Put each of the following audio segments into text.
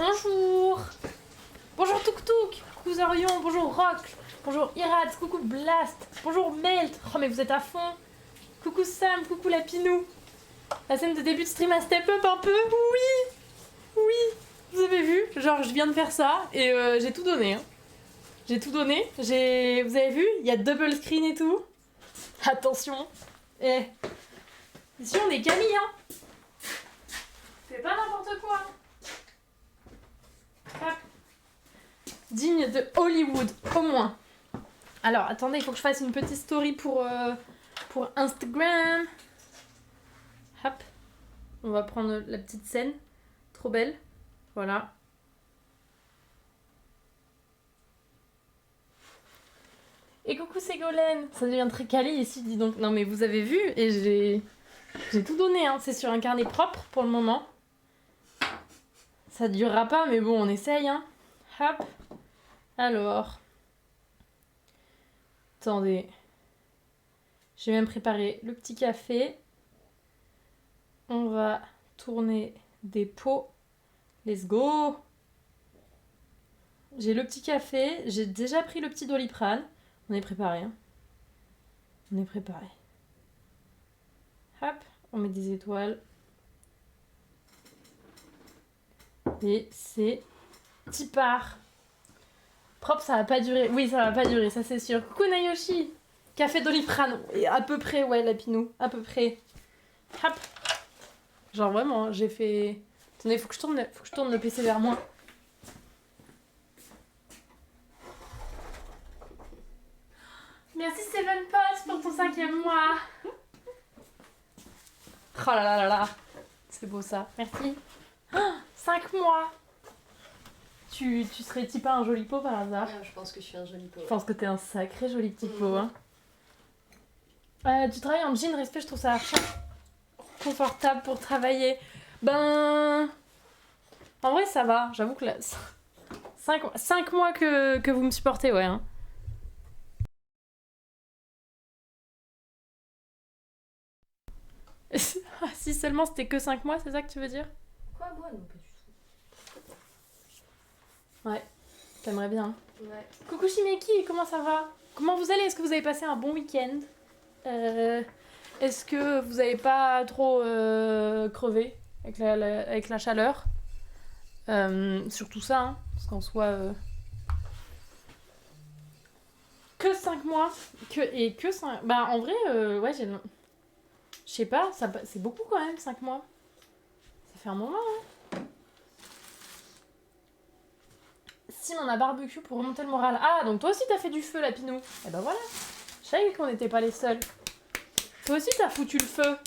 Bonjour. Bonjour Tuk Tuk. Coucou Zorion. Bonjour Rock. Bonjour Irad. Coucou Blast. Bonjour Melt. Oh mais vous êtes à fond. Coucou Sam. Coucou Lapinou. La scène de début de stream a step up un peu. Oui. Oui. Vous avez vu? Genre je viens de faire ça et j'ai tout donné. Hein. J'ai tout donné. Vous avez vu? Il y a double screen et tout. Attention. Eh. Ici on est Camille hein. Fais pas n'importe quoi. Hop. Digne de Hollywood, au moins. Alors, attendez, il faut que je fasse une petite story pour Instagram. Hop. On va prendre la petite scène. Trop belle. Voilà. Et coucou Ségolène. Ça devient très quali ici, dis donc. Non mais vous avez vu, et j'ai tout donné. Hein. C'est sur un carnet propre pour le moment. Ça durera pas, mais bon, on essaye. Hein. Hop. Alors. Attendez. J'ai même préparé le petit café. On va tourner des pots. Let's go. J'ai le petit café. J'ai déjà pris le petit Doliprane. On est préparé. Hein. On est préparé. Hop. On met des étoiles. Et c'est petit part. Propre, ça va pas durer. Oui, ça va pas durer, ça c'est sûr. Coucou Nayoshi. Café Doliprane. Et à peu près, ouais, Lapinou. À peu près. Hop. Genre vraiment, j'ai fait... Attendez, faut que je tourne le PC vers moi. Merci Seven Pots pour ton 5e mois. Oh là là là là. C'est beau ça. Merci. 5 mois. Tu serais type un joli pot par hasard? Je pense que je suis un joli pot. Je pense que t'es un sacré joli petit pot. Hein. Tu travailles en jean, respect, je trouve ça archi confortable pour travailler. Ben... En vrai, ça va. J'avoue que là... 5 mois que vous me supportez, ouais. Hein. Si seulement c'était que 5 mois, c'est ça que tu veux dire? Quoi, moi? Non, pas du tout. Ouais. T'aimerais bien. Hein. Ouais. Coucou Shimeki, comment ça va? Comment vous allez? Est-ce que vous avez passé un bon week-end? Est-ce que vous n'avez pas trop crevé avec la chaleur? Surtout ça, hein, parce qu'en soi... Que 5 mois que 5... Bah en vrai, ouais, j'ai... Je sais pas, c'est beaucoup quand même, 5 mois. Ça fait un moment, hein. Sim, on a barbecue pour remonter le moral. Ah, donc toi aussi t'as fait du feu, Lapinou. Eh ben voilà. Je savais qu'on n'était pas les seuls. Toi aussi t'as foutu le feu.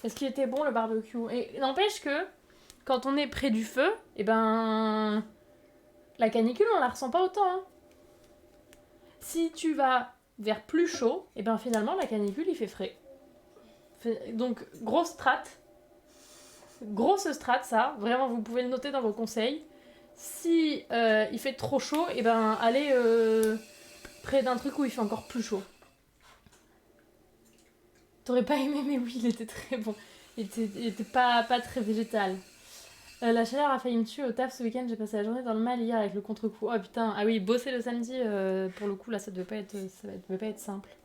Est-ce qu'il était bon le barbecue? Et n'empêche que quand on est près du feu, eh ben la canicule on la ressent pas autant. Hein. Si tu vas vers plus chaud, eh ben finalement la canicule il fait frais. Donc grosse strat ça. Vraiment vous pouvez le noter dans vos conseils. Si il fait trop chaud, eh ben allez près d'un truc où il fait encore plus chaud. T'aurais pas aimé, mais oui, il était très bon. Il était pas très végétal. La chaleur a failli me tuer au taf ce week-end. J'ai passé la journée dans le mal hier avec le contre-coup. Oh putain, ah oui, bosser le samedi, pour le coup, là, ça devait pas être simple.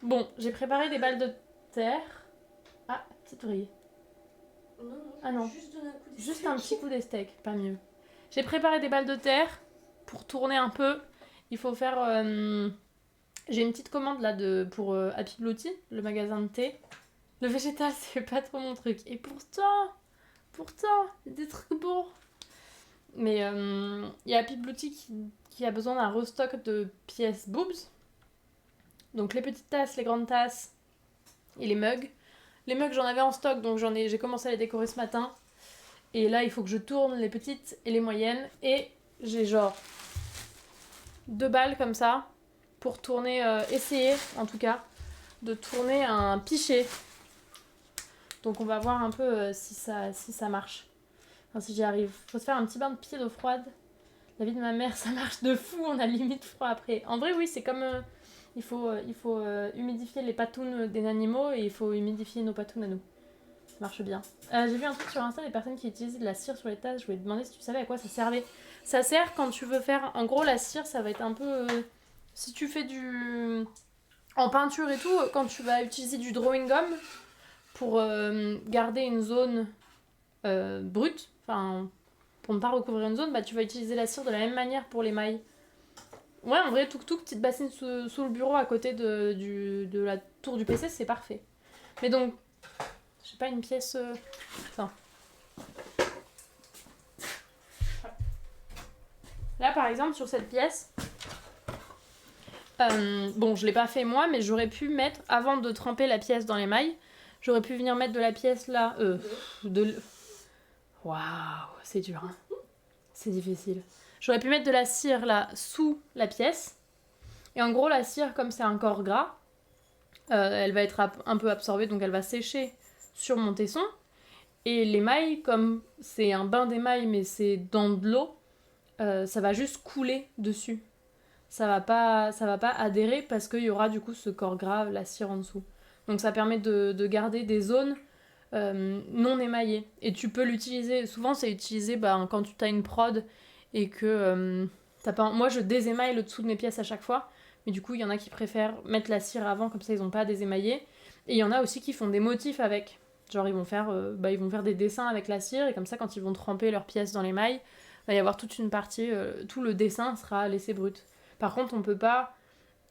Bon, j'ai préparé des balles de terre. Ah, petite oreille. Non, Ah non, juste un petit coup des steaks, pas mieux. J'ai préparé des balles de terre pour tourner un peu. Il faut faire... J'ai une petite commande là pour Happy Beauty, le magasin de thé. Le végétal, c'est pas trop mon truc. Et pourtant, des trucs bons. Mais il y a Happy Beauty qui a besoin d'un restock de pièces boobs. Donc les petites tasses, les grandes tasses et les mugs. Les mugs, j'en avais en stock, donc j'ai commencé à les décorer ce matin. Et là, il faut que je tourne les petites et les moyennes. Et j'ai genre 2 balles comme ça pour tourner, essayer en tout cas, de tourner un pichet. Donc on va voir un peu si ça marche. Enfin, si j'y arrive. Faut se faire un petit bain de pied d'eau froide. La vie de ma mère, ça marche de fou, on a limite froid après. En vrai, oui, c'est comme... il faut humidifier les patounes des animaux et il faut humidifier nos patounes à nous. marche bien. J'ai vu un truc sur Insta des personnes qui utilisent de la cire sur les tasses. Je voulais te demander si tu savais à quoi ça servait. Ça sert quand tu veux faire... En gros, la cire, ça va être un peu... si tu fais du... En peinture et tout, quand tu vas utiliser du drawing gum pour garder une zone brute, enfin, pour ne pas recouvrir une zone, bah tu vas utiliser la cire de la même manière pour les mailles. Ouais, en vrai, tuk-tuk, petite bassine sous le bureau à côté de la tour du PC, c'est parfait. Mais donc, j'ai pas une pièce... Attends. Là, par exemple, sur cette pièce... bon, je l'ai pas fait moi, mais j'aurais pu mettre, avant de tremper la pièce dans les mailles, j'aurais pu venir mettre de la pièce là... Waouh, c'est dur, hein. C'est difficile. J'aurais pu mettre de la cire là, sous la pièce. Et en gros, la cire, comme c'est un corps gras, elle va être un peu absorbée, donc elle va sécher sur mon tesson. Et les mailles, comme c'est un bain d'émail, mais c'est dans de l'eau, ça va juste couler dessus. Ça va pas adhérer parce qu'il y aura du coup ce corps gras, la cire en dessous. Donc ça permet de garder des zones non émaillées. Et tu peux l'utiliser, souvent c'est utilisé quand tu as une prod et que t'as pas... Moi je désémaille le dessous de mes pièces à chaque fois, mais du coup il y en a qui préfèrent mettre la cire avant, comme ça ils ont pas à désémailler. Et il y en a aussi qui font des motifs avec. Genre ils vont faire des dessins avec la cire et comme ça quand ils vont tremper leurs pièces dans l'émail, il va y avoir toute une partie, tout le dessin sera laissé brut. Par contre on peut pas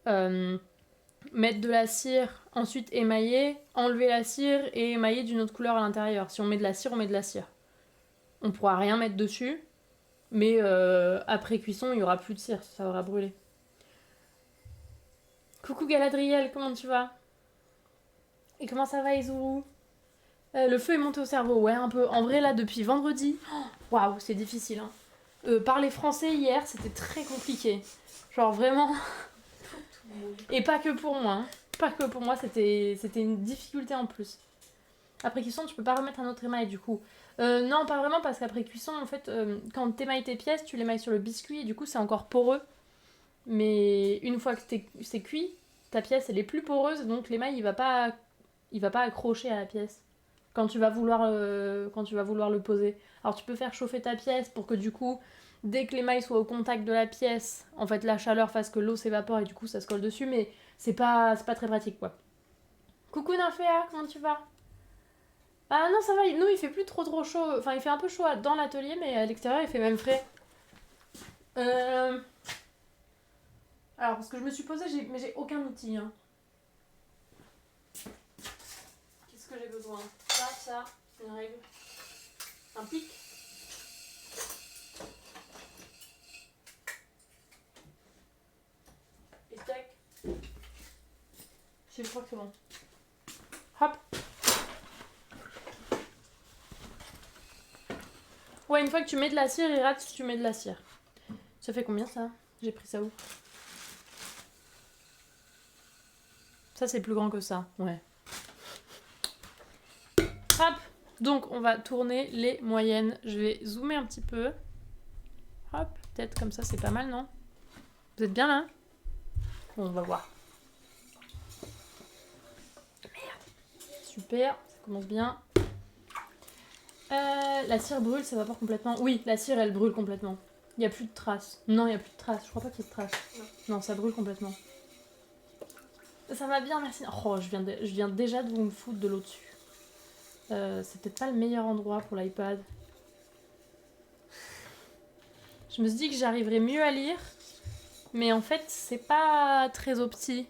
mettre de la cire, ensuite émailler, enlever la cire et émailler d'une autre couleur à l'intérieur. Si on met de la cire, on met de la cire. On pourra rien mettre dessus, mais après cuisson il y aura plus de cire, ça aura brûlé. Coucou Galadriel, comment tu vas? Et comment ça va Izuru? Le feu est monté au cerveau, ouais, un peu. En vrai, là, depuis vendredi, waouh, c'est difficile. Hein. Parler français hier, c'était très compliqué. Genre vraiment. Et pas que pour moi. Hein. Pas que pour moi, c'était une difficulté en plus. Après cuisson, tu peux pas remettre un autre émail du coup. Non, pas vraiment, parce qu'après cuisson, en fait, quand t'émailles tes pièces, tu l'émailles sur le biscuit et du coup, c'est encore poreux. Mais une fois que c'est cuit, ta pièce, elle est plus poreuse, donc l'émail, il va pas accrocher à la pièce. Quand tu vas vouloir le poser. Alors tu peux faire chauffer ta pièce pour que du coup, dès que l'émail soit au contact de la pièce, en fait la chaleur fasse que l'eau s'évapore et du coup ça se colle dessus, mais c'est pas très pratique quoi. Coucou Nymphéa, comment tu vas? Ah non ça va, nous il fait plus trop chaud, enfin il fait un peu chaud dans l'atelier mais à l'extérieur il fait même frais. Alors parce que je me suis posée, mais j'ai aucun outil. Hein. Qu'est-ce que j'ai besoin? Ça, une règle. Un pic. Et tac. Je crois que c'est bon. Hop. Ouais, une fois que tu mets de la cire, il rate si tu mets de la cire. Ça fait combien ça? J'ai pris ça où? Ça c'est plus grand que ça, ouais. Hop. Donc on va tourner les moyennes. Je vais zoomer un petit peu. Hop, peut-être comme ça c'est pas mal, non? Vous êtes bien là? Bon, on va voir. Merde. Super, ça commence bien. La cire brûle, ça évapore complètement. Oui, la cire elle brûle complètement. Il n'y a plus de traces. Non, il n'y a plus de traces. Je crois pas qu'il y ait de traces. Non, ça brûle complètement. Ça va bien, merci. Oh, je viens déjà de vous me foutre de l'eau dessus. C'est peut-être pas le meilleur endroit pour l'iPad. Je me suis dit que j'arriverais mieux à lire. Mais en fait, c'est pas très opti.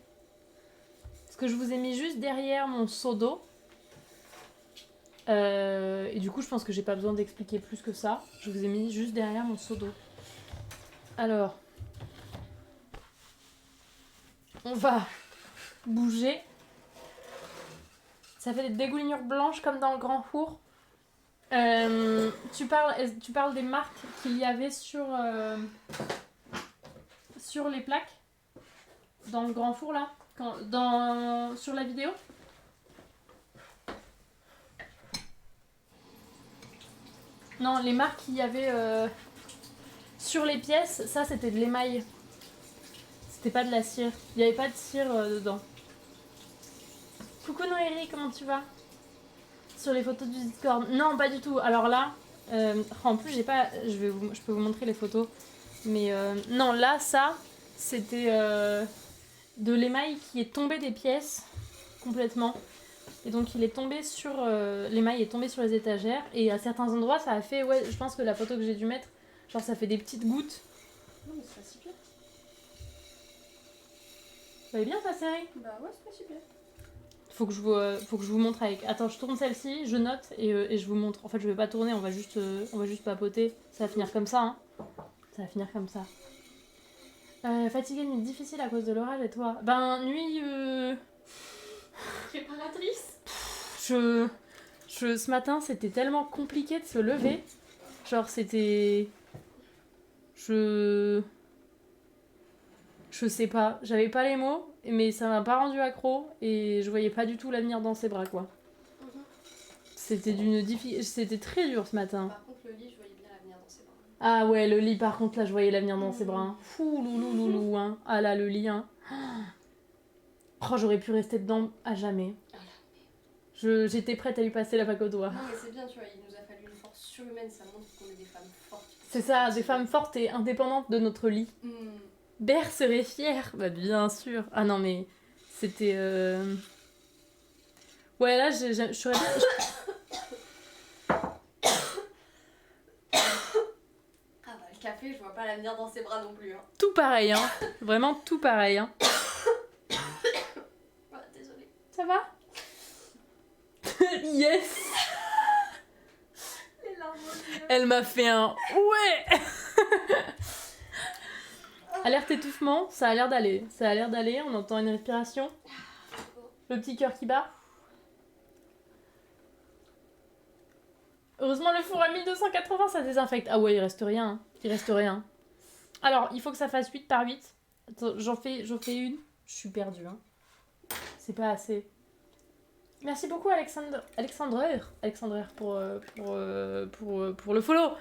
Parce que je vous ai mis juste derrière mon seau d'eau. Et du coup, je pense que j'ai pas besoin d'expliquer plus que ça. Je vous ai mis juste derrière mon seau d'eau. Alors, on va bouger. Ça fait des dégoulinures blanches comme dans le grand four. Tu parles des marques qu'il y avait sur les plaques dans le grand four là, sur la vidéo. Non, les marques qu'il y avait sur les pièces, ça c'était de l'émail. C'était pas de la cire. Il n'y avait pas de cire dedans. Coucou Noéry, comment tu vas? Sur les photos du Discord. Non, pas du tout. Alors là, en plus, j'ai pas. Je peux vous montrer les photos. Mais non, là, ça, c'était de l'émail qui est tombé des pièces complètement. Et donc, il est tombé sur. L'émail est tombé sur les étagères. Et à certains endroits, ça a fait. Ouais, je pense que la photo que j'ai dû mettre, genre, ça fait des petites gouttes. Non, mais c'est pas si pire. Ça va bien ta série? Bah ouais, c'est pas si pire. Faut que je vous montre avec. Attends, je tourne celle-ci, je note et je vous montre. En fait, je vais pas tourner, on va juste papoter. Ça va finir comme ça, hein. Ça va finir comme ça. Fatiguée, nuit difficile à cause de l'orage et toi? Ben, nuit. Préparatrice. Ce matin, c'était tellement compliqué de se lever. Genre, c'était. Je sais pas, j'avais pas les mots, mais ça m'a pas rendu accro et je voyais pas du tout l'avenir dans ses bras, quoi. C'était très dur ce matin. Par contre, le lit, je voyais bien l'avenir dans ses bras. Ah ouais, le lit, par contre, là, je voyais l'avenir dans ses bras. Hein. Fou, loulou, loulou, hein. Ah là, le lit, hein. Oh, j'aurais pu rester dedans à jamais. J'étais prête à lui passer la fac au doigt. Non, mais c'est bien, tu vois, il nous a fallu une force surhumaine, ça montre qu'on est des femmes fortes. C'est ça, des femmes fortes et indépendantes de notre lit. Bert serait fier. Bah bien sûr. Ah non mais c'était ouais là je serais bien. Ah bah le café, je vois pas l'avenir dans ses bras non plus. Hein. Tout pareil hein. Vraiment tout pareil hein. Ah, désolée. Ça va? Yes. Les larmes aux yeux. Elle m'a fait un ouais. Alerte étouffement, ça a l'air d'aller. Ça a l'air d'aller, on entend une respiration. Le petit cœur qui bat. Heureusement, le four à 1280, ça désinfecte. Ah ouais, il reste rien. Hein. Il reste rien. Alors, il faut que ça fasse 8 par 8. Attends, j'en fais une. Je suis perdue. Hein. C'est pas assez. Merci beaucoup, Alexandre pour le follow.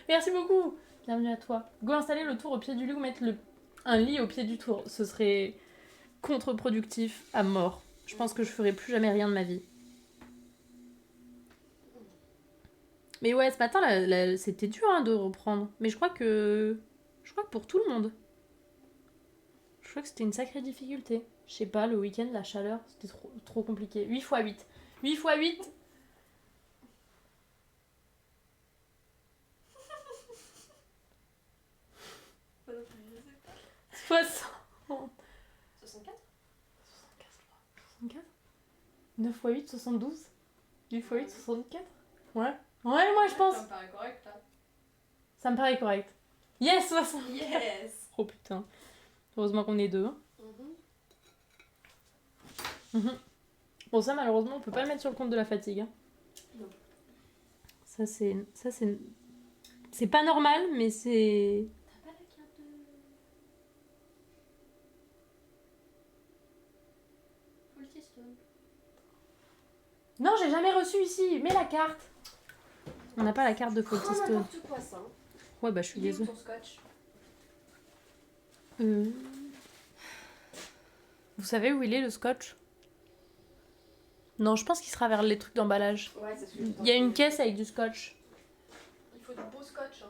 Merci beaucoup. Bienvenue à toi. Go installer le tour au pied du lit ou mettre un lit au pied du tour. Ce serait contre-productif à mort. Je pense que je ferai plus jamais rien de ma vie. Mais ouais, ce matin, c'était dur hein, de reprendre. Mais je crois que pour tout le monde. Je crois que c'était une sacrée difficulté. Je sais pas, le week-end, la chaleur, c'était trop compliqué. 8 x 8. 8 x 8. 60. 64 64 9 x 8, 72. 8 x 8, 64. Ouais. Ouais, moi je pense. Ça me paraît correct là. Ça me paraît correct. Yes, 60. Yes. Oh putain. Heureusement qu'on est deux. Bon, ça malheureusement, on peut pas le mettre sur le compte de la fatigue. Hein. Non. Ça c'est pas normal, mais c'est. T'as pas la carte de Fultistone? Non, j'ai jamais reçu ici. Mets la carte. On n'a pas la carte de Fultistone. N'importe quoi ça. Ouais, bah je suis Il est où désolée. ton scotch? Vous savez où il est le scotch? Non, je pense qu'il sera vers les trucs d'emballage. Ouais, c'est celui. Il y a une caisse avec du scotch. Il faut du beau scotch.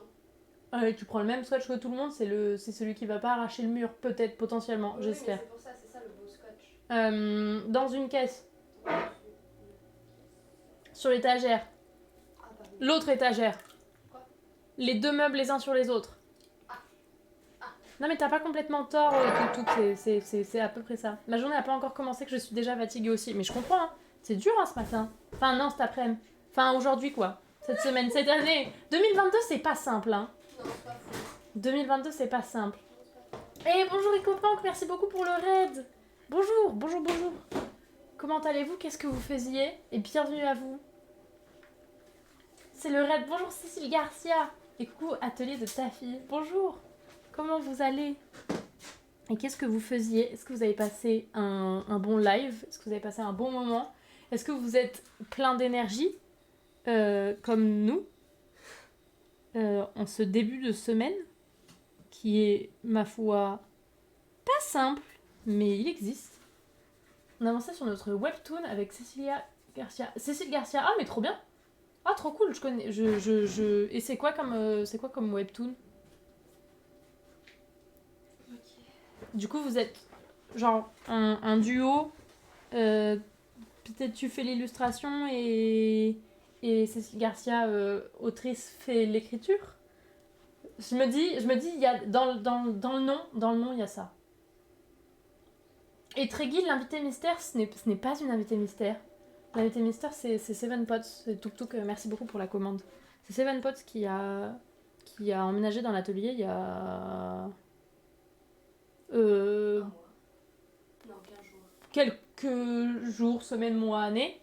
Hein. Tu prends le même scotch que tout le monde, c'est celui qui va pas arracher le mur, peut-être, potentiellement, Oui, j'espère. mais c'est pour ça, c'est ça le beau scotch. Dans une caisse, sur l'étagère, Ah, bah oui. l'autre étagère. Quoi? Les deux meubles les uns sur les autres. Non mais t'as pas complètement tort, Toutou, c'est à peu près ça. Ma journée n'a pas encore commencé, que je suis déjà fatiguée aussi, mais je comprends, hein. C'est dur hein, ce matin. Enfin non, cet après-midi. Enfin aujourd'hui quoi. Cette semaine, cette année. 2022 c'est pas simple hein. Non, c'est pas fou. 2022 c'est pas simple. Non, c'est pas fou. Et bonjour EcoPunk, merci beaucoup pour le raid. Bonjour. Comment allez-vous? Qu'est-ce que vous faisiez? Et bienvenue à vous. C'est le raid. Bonjour Cécile Garcia. Et coucou Atelier de ta fille. Bonjour. Comment vous allez? Et qu'est-ce que vous faisiez? Est-ce que vous avez passé un bon live? Est-ce que vous avez passé un bon moment? Est-ce que vous êtes plein d'énergie comme nous en ce début de semaine qui est, ma foi, pas simple, mais il existe. On avançait sur notre webtoon avec Cécilia Garcia. Cécile Garcia. Ah, mais trop bien. Ah, trop cool, je connais. Et c'est quoi comme webtoon? Ok. Du coup, vous êtes genre un duo. euh, Peut-être tu fais l'illustration et Cécile Garcia, autrice, fait l'écriture. Je me dis, il y a dans le nom, il y a ça. Et Tréguil, l'invité mystère, ce n'est pas une invitée mystère. L'invité mystère, c'est Seven Pots. C'est Tuk Tuk, merci beaucoup pour la commande. C'est Seven Pots qui a emménagé dans l'atelier il y a. Un mois. Non, 15 jours. Quelques jours, semaines, mois, années.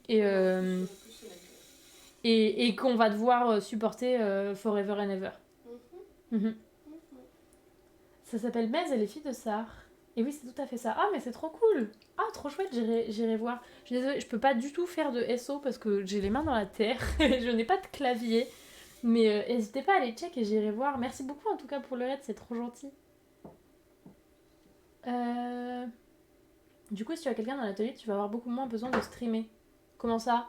Ouais. Et, Non, plus semaine. et qu'on va devoir supporter Forever and Ever. Mhm. Ça s'appelle Mez et les filles de Sar. Et oui, c'est tout à fait ça. Ah, mais c'est trop cool. Ah, trop chouette, j'irai voir. Je suis désolée, je peux pas du tout faire de SO parce que j'ai les mains dans la terre et je n'ai pas de clavier. Mais n'hésitez pas à aller check et j'irai voir. Merci beaucoup en tout cas pour le raid, c'est trop gentil. Du coup, si tu as quelqu'un dans l'atelier, tu vas avoir beaucoup moins besoin de streamer. Comment ça?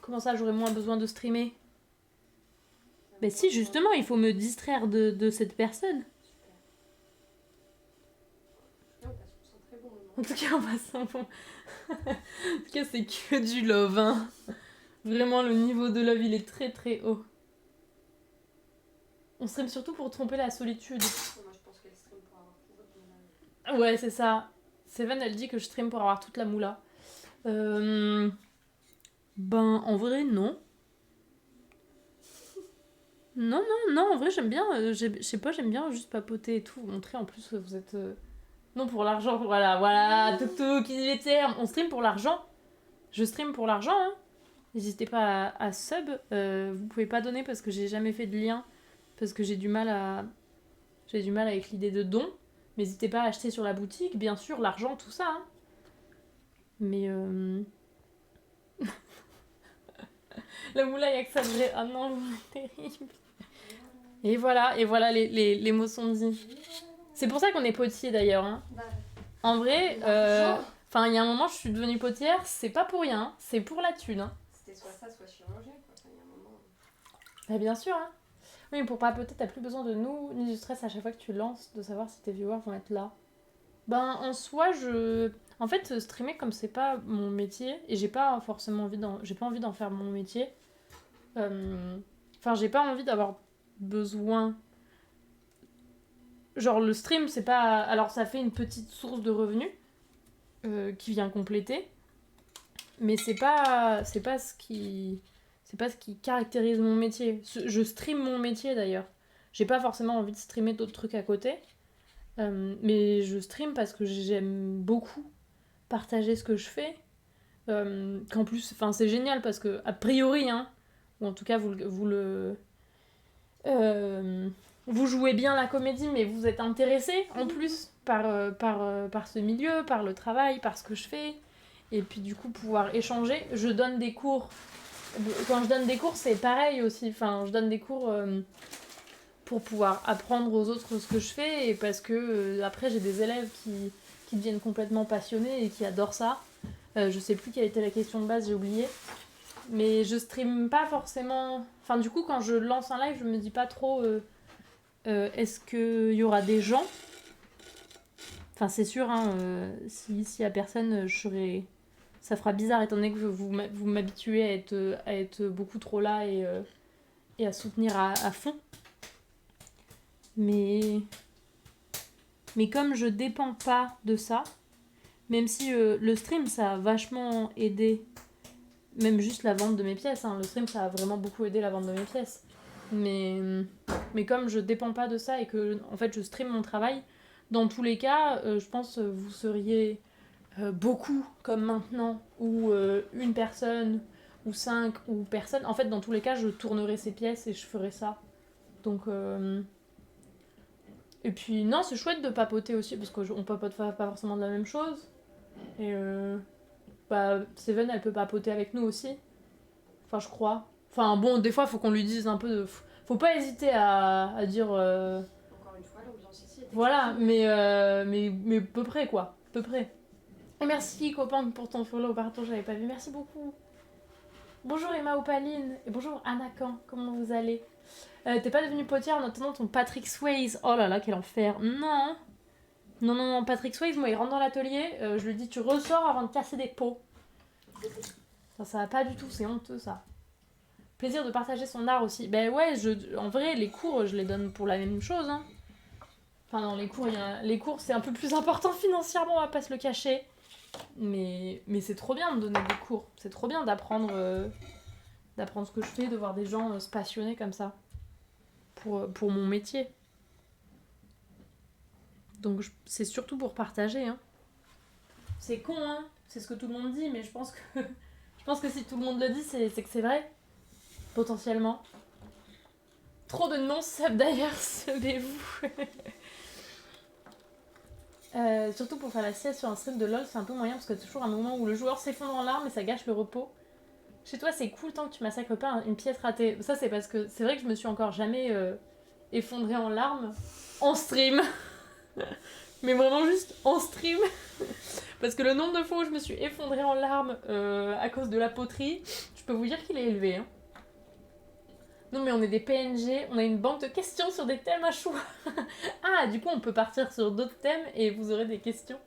Comment ça, j'aurais moins besoin de streamer? Mais si, justement, il faut me distraire de cette personne. Non, parce qu'on sent très bon moment. En tout cas, on passe un bon. En tout cas, c'est que du love, hein. Vraiment, le niveau de love, il est très très haut. On stream surtout pour tromper la solitude. Moi, je pense qu'elle stream pour avoir tout votre moment. Ouais, c'est ça. Seven, elle dit que je stream pour avoir toute la moula. Ben, en vrai, non. Non, en vrai, j'aime bien. Je sais pas, j'aime bien juste papoter et tout. Vous montrer en plus que vous êtes. Non, pour l'argent, voilà. Toutou, qui dit les termes. On stream pour l'argent. Je stream pour l'argent, hein. N'hésitez pas à sub. Vous pouvez pas donner parce que j'ai jamais fait de lien. Parce que j'ai du mal avec l'idée de don. Mais n'hésitez pas à acheter sur la boutique, bien sûr, l'argent, tout ça. Hein. Mais la moula, il y a que ça de vrai. Ah non, c'est terrible. Et voilà, les mots sont dits. C'est pour ça qu'on est potier d'ailleurs. Hein. Bah, En vrai, il y a un moment, je suis devenue potière, c'est pas pour rien, hein, c'est pour la thune. Hein. c'était soit ça, soit chirurgien, quoi. Enfin, il y a un moment. Bah, bien sûr, hein. Oui, mais pour papoter, t'as plus besoin de nous, ni du stress à chaque fois que tu lances, de savoir si tes viewers vont être là. Ben, en soi, En fait, streamer, comme c'est pas mon métier, et j'ai pas forcément envie d'en faire mon métier, j'ai pas envie d'avoir besoin. Genre, le stream, c'est pas. Alors, ça fait une petite source de revenus qui vient compléter, mais c'est pas ce qui. C'est pas ce qui caractérise mon métier. Je stream mon métier d'ailleurs. J'ai pas forcément envie de streamer d'autres trucs à côté. Mais je stream parce que j'aime beaucoup partager ce que je fais. Qu'en plus, c'est génial parce que, a priori, hein, ou en tout cas, vous jouez bien la comédie, mais vous êtes intéressé en plus par ce milieu, par le travail, par ce que je fais. Et puis du coup, pouvoir échanger. Je donne des cours. Quand je donne des cours, c'est pareil aussi. Enfin, je donne des cours pour pouvoir apprendre aux autres ce que je fais. Et parce que après, j'ai des élèves qui deviennent complètement passionnés et qui adorent ça. Je sais plus quelle était la question de base, j'ai oublié. Mais je stream pas forcément. Enfin, du coup, quand je lance un live, je me dis pas trop est-ce qu'il y aura des gens. Enfin, c'est sûr, hein, s'il y a personne, ça fera bizarre étant donné que vous m'habituez à être beaucoup trop là et à soutenir à fond. Mais comme je dépends pas de ça, même si le stream, ça a vachement aidé, même juste la vente de mes pièces, hein, le stream, ça a vraiment beaucoup aidé la vente de mes pièces. Mais comme je dépends pas de ça et que en fait je stream mon travail, dans tous les cas, je pense vous seriez beaucoup comme maintenant, ou une personne, ou 5, ou personne. En fait, dans tous les cas, je tournerai ces pièces et je ferai ça. Donc, et puis, non, c'est chouette de papoter aussi, parce qu'on papote pas forcément de la même chose. Et Seven, elle peut papoter avec nous aussi. Enfin, je crois. Enfin, bon, des fois, faut qu'on lui dise un peu de... Faut pas hésiter à dire... Encore une fois, l'ambiance ici était Voilà, mais peu près, quoi. Peu près. Et merci copain pour ton follow, pardon j'avais pas vu, merci beaucoup. Bonjour Emma Opaline et bonjour Anakan, comment vous allez? T'es pas devenue potière en attendant ton Patrick Swayze? Oh là là, quel enfer. Non. Non, Patrick Swayze, moi il rentre dans l'atelier, je lui dis tu ressors avant de casser des pots. Ça va pas du tout, c'est honteux ça. Plaisir de partager son art aussi. Ben ouais, en vrai, les cours, je les donne pour la même chose. Hein. Enfin, dans les cours, c'est un peu plus important financièrement, on va pas se le cacher. Mais c'est trop bien de donner des cours. C'est trop bien d'apprendre ce que je fais, de voir des gens se passionner comme ça. Pour mon métier. Donc c'est surtout pour partager. Hein. C'est con, hein. C'est ce que tout le monde dit, mais je pense que si tout le monde le dit, c'est que c'est vrai. Potentiellement. Trop de non-sub d'ailleurs, savez-vous. Surtout pour faire la sieste sur un stream de LoL, c'est un peu moyen parce que c'est toujours un moment où le joueur s'effondre en larmes et ça gâche le repos. Chez toi, c'est cool tant que tu massacres pas une pièce ratée. Ça, c'est parce que c'est vrai que je me suis encore jamais effondrée en larmes en stream. Mais vraiment juste en stream. Parce que le nombre de fois où je me suis effondrée en larmes à cause de la poterie, je peux vous dire qu'il est élevé. Hein. Non mais on est des PNG, on a une banque de questions sur des thèmes à choix. Ah, du coup on peut partir sur d'autres thèmes et vous aurez des questions.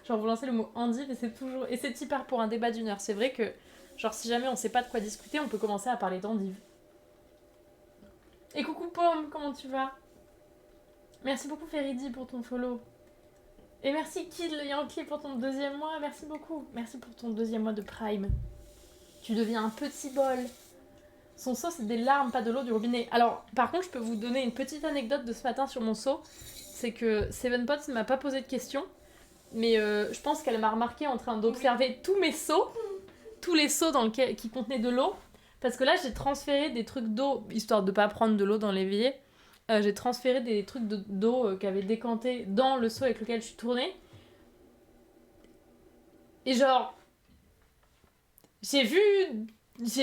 Genre vous lancez le mot endive et c'est toujours... Et c'est hyper pour un débat d'une heure. C'est vrai que, genre si jamais on sait pas de quoi discuter, on peut commencer à parler d'endive. Et coucou Pomme, comment tu vas? Merci beaucoup Feridi pour ton follow. Et merci Kid le Yankee pour ton 2e mois, merci beaucoup. Merci pour ton 2e mois de Prime. Tu deviens un petit bol. Son seau, c'est des larmes, pas de l'eau du robinet. Alors, par contre, je peux vous donner une petite anecdote de ce matin sur mon seau. C'est que Sevenpots ne m'a pas posé de questions. Mais je pense qu'elle m'a remarqué en train d'observer tous mes seaux. Tous les seaux qui contenaient de l'eau. Parce que là, j'ai transféré des trucs d'eau, histoire de ne pas prendre de l'eau dans l'évier. J'ai transféré des trucs d'eau qui avaient décanté dans le seau avec lequel je suis tournée. Et genre... J'ai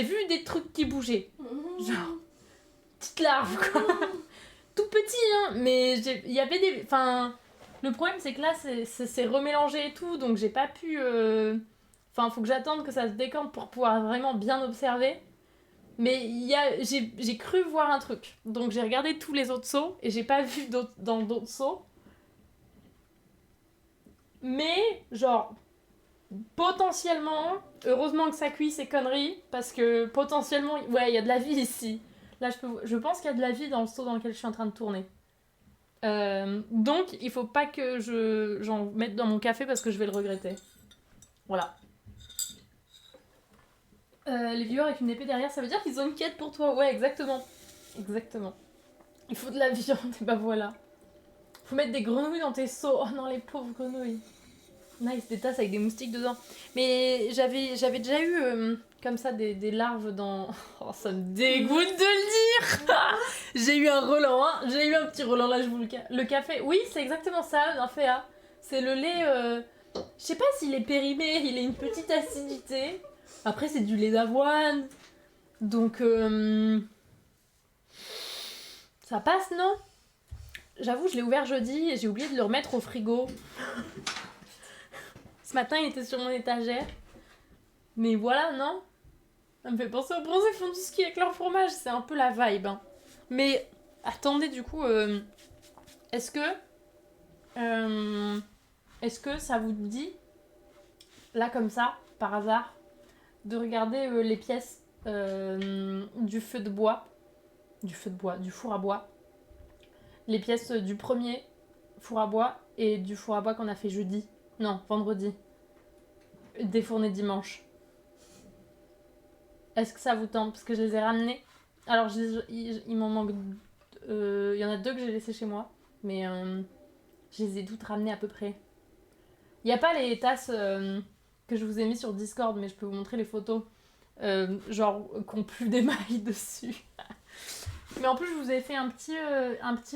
vu des trucs qui bougeaient. Genre, petite larve, quoi. Tout petit, hein. Mais il y avait des... Enfin, le problème, c'est que là, c'est remélangé et tout, donc j'ai pas pu... Enfin, faut que j'attende que ça se décante pour pouvoir vraiment bien observer. Mais j'ai cru voir un truc. Donc j'ai regardé tous les autres seaux, et j'ai pas vu dans d'autres seaux. Mais, genre... Potentiellement, heureusement que ça cuit ces conneries, parce que potentiellement, ouais, il y a de la vie ici. Là, je pense qu'il y a de la vie dans le seau dans lequel je suis en train de tourner. Donc, il faut pas que j'en mette dans mon café parce que je vais le regretter. Voilà. Les viewers avec une épée derrière, ça veut dire qu'ils ont une quête pour toi. Ouais, exactement. Exactement. Il faut de la viande, et bah voilà. Faut mettre des grenouilles dans tes seaux. Oh non, les pauvres grenouilles. Nice, des tasses avec des moustiques dedans. Mais j'avais déjà eu comme ça des larves dans... Oh, ça me dégoûte de le dire. J'ai eu un Roland, hein. J'ai eu un petit Roland, là, je vous le café. Oui, c'est exactement ça, un féa. C'est le lait... Je sais pas s'il est périmé, il a une petite acidité. Après, c'est du lait d'avoine. Donc... Ça passe, non? J'avoue, je l'ai ouvert jeudi et j'ai oublié de le remettre au frigo. Ce matin, il était sur mon étagère. Mais voilà, non? Ça me fait penser aux bronzés font du ski avec leur fromage. C'est un peu la vibe. Hein. Mais attendez, du coup, est-ce que ça vous dit, là comme ça, par hasard, de regarder les pièces du four à bois. Les pièces du premier four à bois et du four à bois qu'on a fait vendredi. Défourné dimanche. Est-ce que ça vous tente? Parce que je les ai ramenés. Alors, il m'en manque... Il y en a 2 que j'ai laissés chez moi. Mais je les ai toutes ramenées à peu près. Il n'y a pas les tasses que je vous ai mis sur Discord, mais je peux vous montrer les photos. Genre, qui ont plus d'émail dessus. Mais en plus, je vous ai fait un petit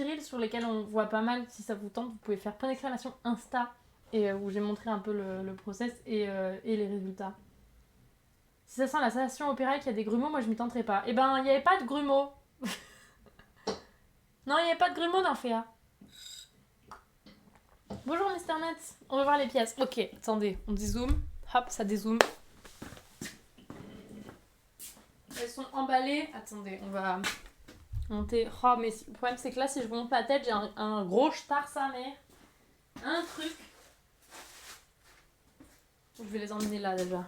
reel sur lesquels on voit pas mal. Si ça vous tente, vous pouvez faire point d'exclamation Insta. Et où j'ai montré un peu le process et les résultats. Si ça sent la sensation opéra et qu'il y a des grumeaux, moi je m'y tenterai pas. Eh ben, il n'y avait pas de grumeaux. Non, il n'y avait pas de grumeaux dans Féa. Bonjour Mr. Metz. On va voir les pièces. Ok, attendez, on dézoome. Hop, ça dézoome. Elles sont emballées. Attendez, on va monter. Oh, mais le problème, c'est que là, si je vous monte ma tête, j'ai un gros star sa mère. Un truc. Je vais les emmener là déjà.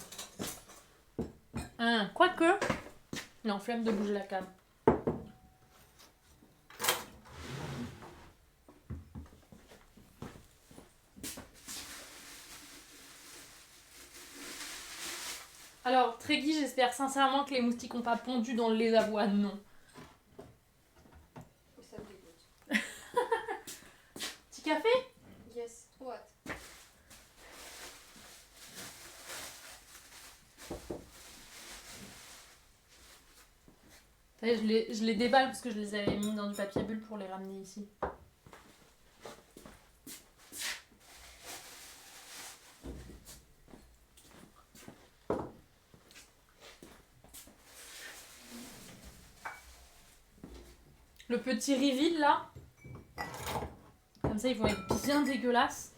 Quoique. Non, flemme de bouger la cam. Alors, Tréguy, j'espère sincèrement que les moustiques n'ont pas pondu dans le lait d'avoine, non. Ça me dégoûte. Petit café? Yes, trop hâte. Je les déballe parce que je les avais mis dans du papier bulle pour les ramener ici. Le petit riz vide là. Comme ça ils vont être bien dégueulasses.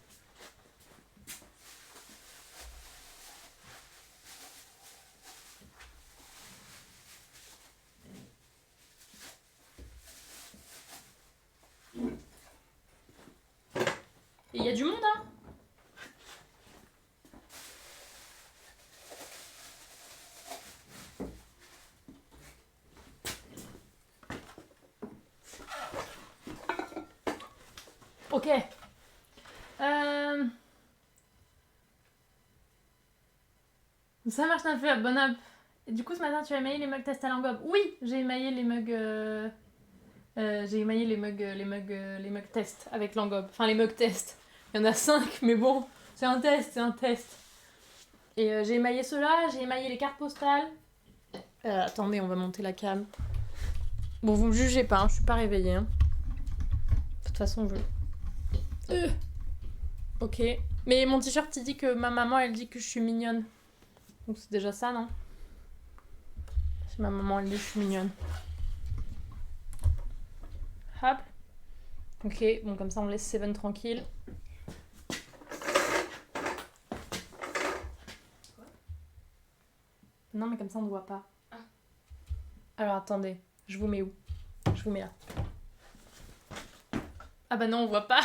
Et il y a du monde hein. Ok. Ça marche un peu, bon app. Et du coup ce matin tu as émaillé les mugs test à Langob. Oui, j'ai émaillé les mugs. J'ai émaillé les mugs test avec Langob. Enfin les mugs test. Il y en a 5, mais bon, c'est un test. Et j'ai émaillé ceux-là, j'ai émaillé les cartes postales. Attendez, on va monter la cam. Bon, vous me jugez pas, hein, je suis pas réveillée. Hein. De toute façon, je... Ok. Mais mon t-shirt, il dit que ma maman, elle dit que je suis mignonne. Donc c'est déjà ça, non? Si ma maman, elle dit que je suis mignonne. Hop. Ok, bon, comme ça, on laisse Seven tranquille. Non, mais comme ça, on ne voit pas. Ah. Alors, attendez. Je vous mets où? Je vous mets là. Ah bah non, on voit pas.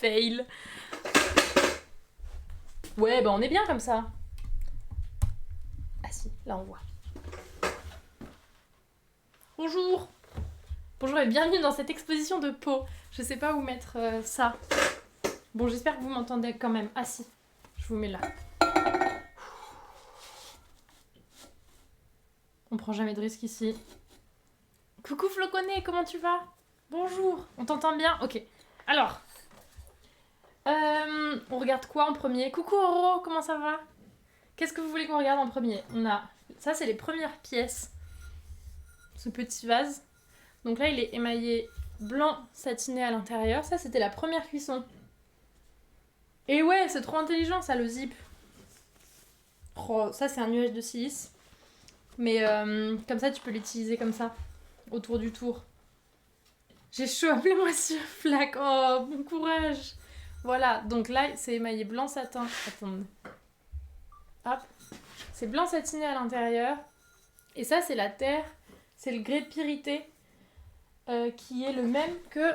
Fail. Ouais, bah on est bien comme ça. Ah si, là on voit. Bonjour. Bonjour et bienvenue dans cette exposition de peau. Je sais pas où mettre ça. Bon, j'espère que vous m'entendez quand même. Ah si, je vous mets là. On prend jamais de risque ici. Coucou Floconné, comment tu vas? Bonjour, on t'entend bien? Ok. Alors, on regarde quoi en premier? Coucou Oro, comment ça va? Qu'est-ce que vous voulez qu'on regarde en premier? On a... Ça, c'est les premières pièces. Ce petit vase. Donc là, il est émaillé blanc satiné à l'intérieur. Ça, c'était la première cuisson. Et ouais, c'est trop intelligent, ça, le zip. Oh, ça, c'est un nuage de silice. Mais comme ça, tu peux l'utiliser comme ça, autour du tour. J'ai chaud, appelez-moi sur Flac. Oh, bon courage. Voilà, donc là, c'est émaillé blanc satin. Attendez. Hop. C'est blanc satiné à l'intérieur. Et ça, c'est la terre. C'est le grès pyrité qui est le même que...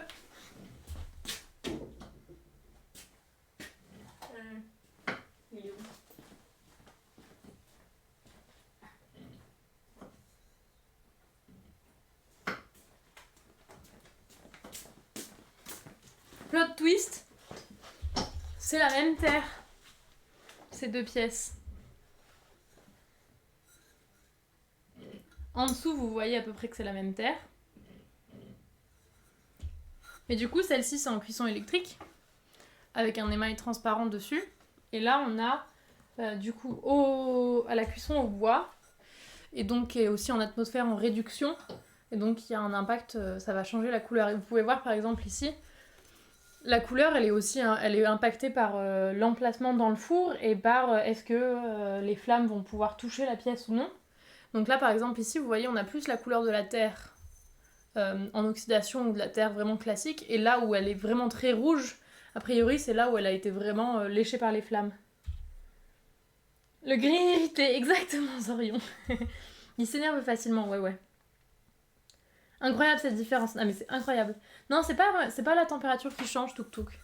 Plot twist, c'est la même terre, ces deux pièces. En dessous, vous voyez à peu près que c'est la même terre. Mais du coup, celle-ci, c'est en cuisson électrique, avec un émail transparent dessus. Et là, on a, du coup, à la cuisson au bois, et donc aussi en atmosphère en réduction. Et donc, il y a un impact, ça va changer la couleur. Et vous pouvez voir, par exemple, ici, la couleur, elle est aussi elle est impactée par l'emplacement dans le four et par est-ce que les flammes vont pouvoir toucher la pièce ou non. Donc là, par exemple, ici, vous voyez, on a plus la couleur de la terre en oxydation ou de la terre vraiment classique. Et là où elle est vraiment très rouge, A priori, c'est là où elle a été vraiment léchée par les flammes. Le gris irrité, exactement, Zorion. Il s'énerve facilement, ouais. Incroyable cette différence. Ah mais c'est incroyable. Non, c'est pas la température qui change, Tuk Tuk.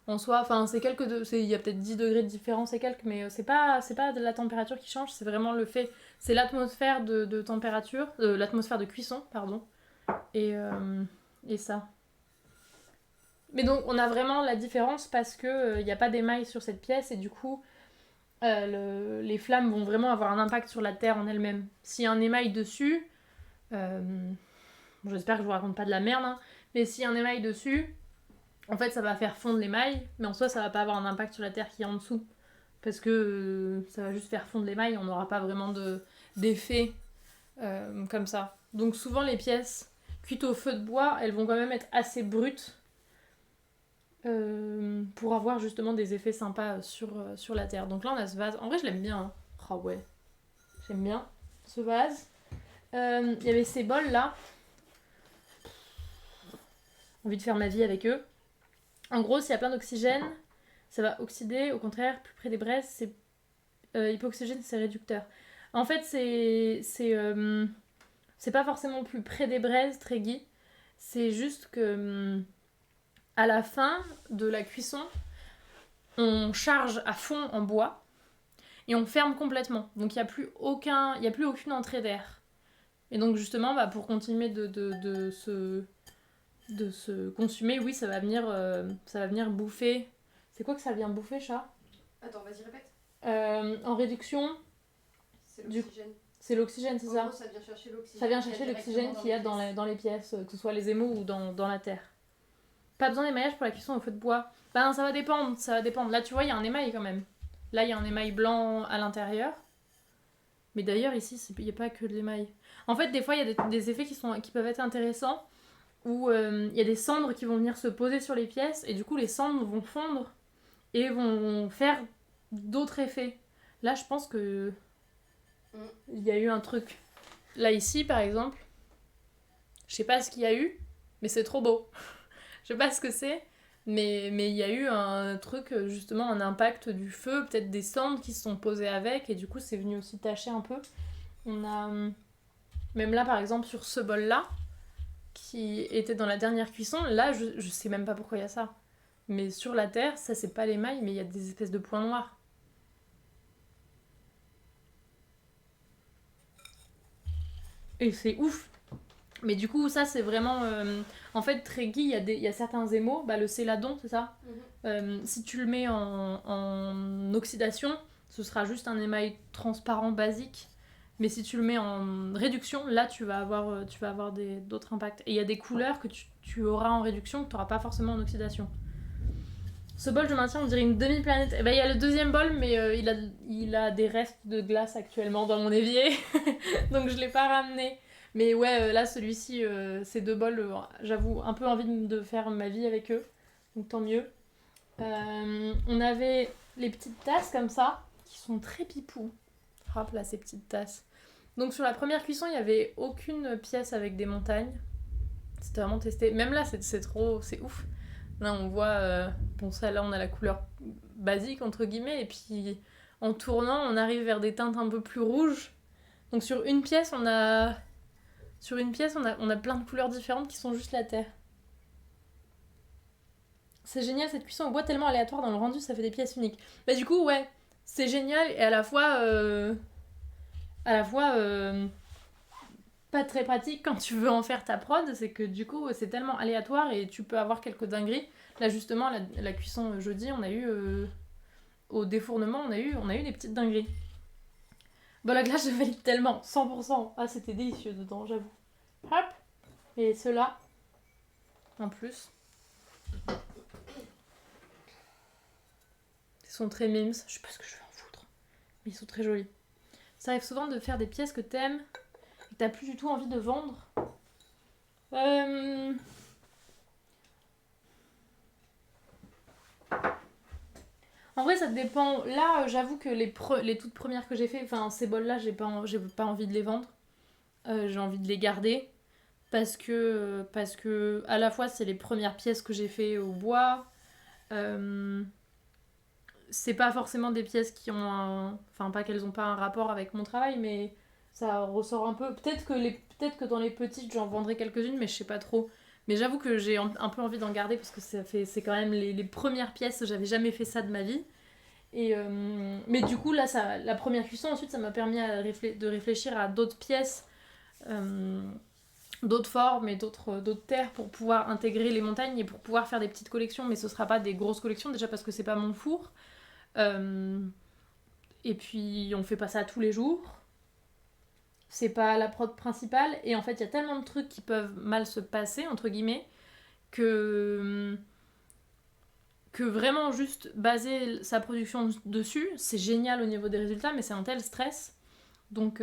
En soi, enfin, il y a peut-être 10 degrés de différence et quelques, mais c'est pas de la température qui change, c'est vraiment le fait, c'est l'atmosphère de température, l'atmosphère de cuisson, pardon, et ça. Mais donc, on a vraiment la différence parce que il n'y a pas d'émail sur cette pièce, et du coup, les flammes vont vraiment avoir un impact sur la terre en elle-même. S'il y a un émail dessus, bon, j'espère que je vous raconte pas de la merde, hein, mais s'il y a un émail dessus, en fait, ça va faire fondre l'émail, mais en soi, ça va pas avoir un impact sur la terre qui est en dessous. Parce que ça va juste faire fondre l'émail, on n'aura pas vraiment d'effet comme ça. Donc souvent, les pièces cuites au feu de bois, elles vont quand même être assez brutes pour avoir justement des effets sympas sur la terre. Donc là, on a ce vase. En vrai, je l'aime bien. Hein. Oh ouais, j'aime bien ce vase. Il y avait ces bols là. Envie de faire ma vie avec eux. En gros, s'il y a plein d'oxygène, ça va oxyder. Au contraire, plus près des braises, c'est hypoxygène, c'est réducteur. En fait, c'est pas forcément plus près des braises, Tréguy. C'est juste que à la fin de la cuisson, on charge à fond en bois et on ferme complètement. Donc il n'y a plus aucune entrée d'air. Et donc justement, pour continuer de se consumer, oui, ça va venir bouffer. C'est quoi que ça vient bouffer, chat? Attends, vas-y, répète. En réduction, c'est l'oxygène. C'est l'oxygène, c'est ça? En gros, ça vient chercher l'oxygène. Ça vient chercher l'oxygène qu'il y a dans les pièces, que ce soit les émaux ou dans la terre. Pas besoin d'émaillage pour la cuisson au feu de bois. Ben, ça va dépendre. Là, tu vois, il y a un émail quand même. Là, il y a un émail blanc à l'intérieur. Mais d'ailleurs, ici, il n'y a pas que de l'émail. En fait, des fois, il y a des effets qui peuvent être intéressants, où il y a des cendres qui vont venir se poser sur les pièces, et du coup, les cendres vont fondre et vont faire d'autres effets. Là, je pense que il y a eu un truc. Là, ici, par exemple, je sais pas ce qu'il y a eu, mais c'est trop beau. Je sais pas ce que c'est, mais il y a eu un truc, justement, un impact du feu, peut-être des cendres qui se sont posées avec, et du coup, c'est venu aussi tacher un peu. On a, même là, par exemple, sur ce bol-là, qui était dans la dernière cuisson, là, je sais même pas pourquoi il y a ça. Mais sur la terre, ça, c'est pas l'émail, mais il y a des espèces de points noirs. Et c'est ouf. Mais du coup, ça, c'est vraiment... En fait, Tréguy, il y a certains émaux. Le céladon, c'est ça? Si tu le mets en oxydation, ce sera juste un émail transparent basique. Mais si tu le mets en réduction, là, tu vas avoir d'autres impacts. Et il y a des couleurs que tu auras en réduction que tu n'auras pas forcément en oxydation. Ce bol, je maintiens, on dirait une demi-planète. Il y a le deuxième bol, mais il a des restes de glace actuellement dans mon évier. Donc, je ne l'ai pas ramené. Mais ouais, là, celui-ci, ces deux bols, j'avoue, un peu envie de faire ma vie avec eux. Donc, tant mieux. On avait les petites tasses comme ça, qui sont très pipou. Hop là, ces petites tasses. Donc, sur la première cuisson, il n'y avait aucune pièce avec des montagnes. C'était vraiment testé. Même là, c'est ouf. Là, on voit, ça, là, on a la couleur basique, entre guillemets. Et puis, en tournant, on arrive vers des teintes un peu plus rouges. Donc, sur une pièce, on a plein de couleurs différentes qui sont juste la terre. C'est génial cette cuisson au bois, tellement aléatoire dans le rendu, ça fait des pièces uniques. Du coup, ouais, c'est génial et à la fois pas très pratique quand tu veux en faire ta prod, c'est que du coup, c'est tellement aléatoire et tu peux avoir quelques dingueries. Là, justement, la cuisson jeudi, on a eu au défournement, on a eu des petites dingueries. La glace, je valide tellement, 100%. Ah, c'était délicieux dedans, j'avoue. Hop. Et ceux-là, en plus. Ils sont très mimes. Je sais pas ce que je vais en foutre. Mais ils sont très jolis. Ça arrive souvent de faire des pièces que t'aimes et que t'as plus du tout envie de vendre. En vrai, ça dépend. Là, j'avoue que les toutes premières que j'ai fait, ces bols-là, j'ai pas envie de les vendre. J'ai envie de les garder. Parce que à la fois, c'est les premières pièces que j'ai fait au bois. C'est pas forcément des pièces qui ont enfin, pas qu'elles ont pas un rapport avec mon travail, mais ça ressort un peu. Peut-être que dans les petites, j'en vendrai quelques-unes, mais je sais pas trop. Mais j'avoue que j'ai un peu envie d'en garder parce que c'est quand même les premières pièces. J'avais jamais fait ça de ma vie. Mais du coup, là, la première cuisson, ensuite, ça m'a permis de réfléchir à d'autres pièces, d'autres formes et d'autres terres pour pouvoir intégrer les montagnes et pour pouvoir faire des petites collections. Mais ce sera pas des grosses collections, déjà parce que c'est pas mon four. Et puis, on fait pas ça tous les jours. C'est pas la prod principale. Et en fait, il y a tellement de trucs qui peuvent mal se passer, entre guillemets, que vraiment juste baser sa production dessus, c'est génial au niveau des résultats, mais c'est un tel stress. Donc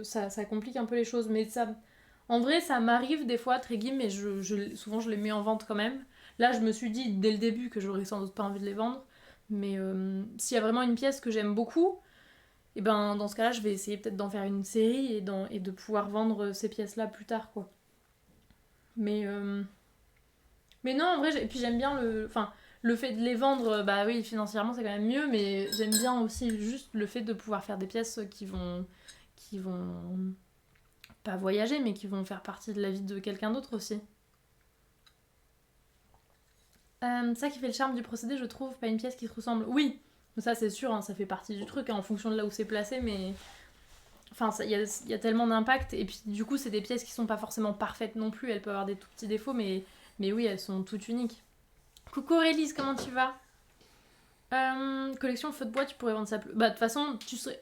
ça complique un peu les choses. Mais ça, en vrai, ça m'arrive des fois, très mais souvent je les mets en vente quand même. Là, je me suis dit dès le début que j'aurais sans doute pas envie de les vendre. Mais s'il y a vraiment une pièce que j'aime beaucoup, et ben dans ce cas-là, je vais essayer peut-être d'en faire une série et de pouvoir vendre ces pièces-là plus tard, quoi. Mais non, en vrai, et puis j'aime bien le fait de les vendre, bah oui, financièrement c'est quand même mieux, mais j'aime bien aussi juste le fait de pouvoir faire des pièces qui vont pas voyager, mais qui vont faire partie de la vie de quelqu'un d'autre aussi. Ça qui fait le charme du procédé, je trouve, pas une pièce qui se ressemble. Oui, ça c'est sûr, hein, ça fait partie du truc, hein, en fonction de là où c'est placé, mais enfin, il y a tellement d'impact, et puis du coup, c'est des pièces qui sont pas forcément parfaites non plus, elles peuvent avoir des tout petits défauts, mais oui, elles sont toutes uniques. Coucou Aurélie, comment tu vas? Collection feu de bois, tu pourrais vendre ça plus... Bah de toute façon,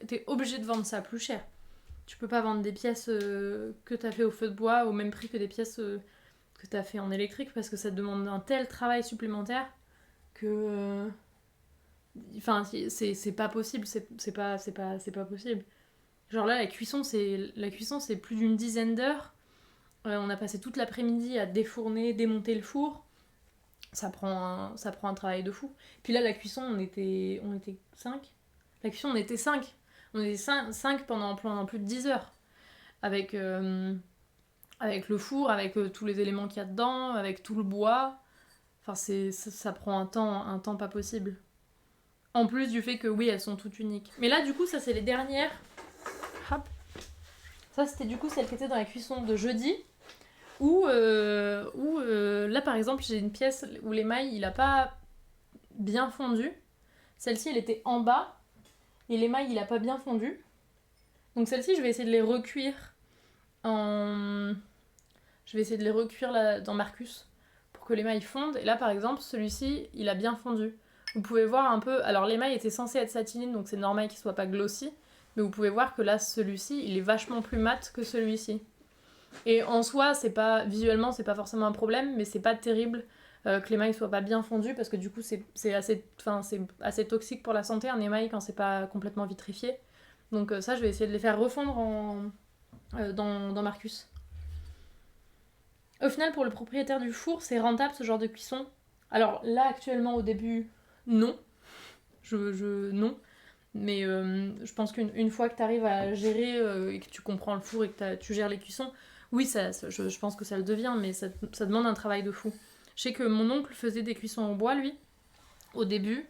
t'es obligé de vendre ça plus cher. Tu peux pas vendre des pièces que t'as fait au feu de bois au même prix que des pièces que t'as fait en électrique, parce que ça demande un tel travail supplémentaire que... Enfin, c'est pas possible, c'est pas possible. Genre là, la cuisson, c'est plus d'une dizaine d'heures. On a passé toute l'après-midi à défourner, démonter le four. Ça prend un travail de fou. Puis là, la cuisson, on était 5. La cuisson, on était 5. On était 5 pendant plus de 10 heures. Avec le four, avec tous les éléments qu'il y a dedans, avec tout le bois. Enfin, ça prend un temps pas possible. En plus du fait que, oui, elles sont toutes uniques. Mais là, du coup, ça, c'est les dernières. Hop. Ça, c'était du coup celle qui était dans la cuisson de jeudi. Où là, par exemple, j'ai une pièce où l'émail, il a pas bien fondu. Celle-ci, elle était en bas. Et l'émail, il a pas bien fondu. Donc celle-ci, je vais essayer de les recuire en... Je vais essayer de les recuire là, dans Marcus pour que l'émail fonde. Et là, par exemple, celui-ci, il a bien fondu. Vous pouvez voir un peu... Alors, l'émail était censé être satiné, donc c'est normal qu'il soit pas glossy. Mais vous pouvez voir que là, celui-ci, il est vachement plus mat que celui-ci. Et en soi, visuellement, c'est pas forcément un problème, mais c'est pas terrible que l'émail soit pas bien fondu, parce que du coup, c'est assez toxique pour la santé, un émail, quand c'est pas complètement vitrifié. Donc ça, je vais essayer de les faire refondre dans Marcus. Au final, pour le propriétaire du four, c'est rentable ce genre de cuisson. Alors là, actuellement, au début, non. Non. Mais je pense qu'une fois que tu arrives à gérer et que tu comprends le four et que tu gères les cuissons, oui, je pense que ça le devient, mais ça demande un travail de fou. Je sais que mon oncle faisait des cuissons en bois, lui, au début,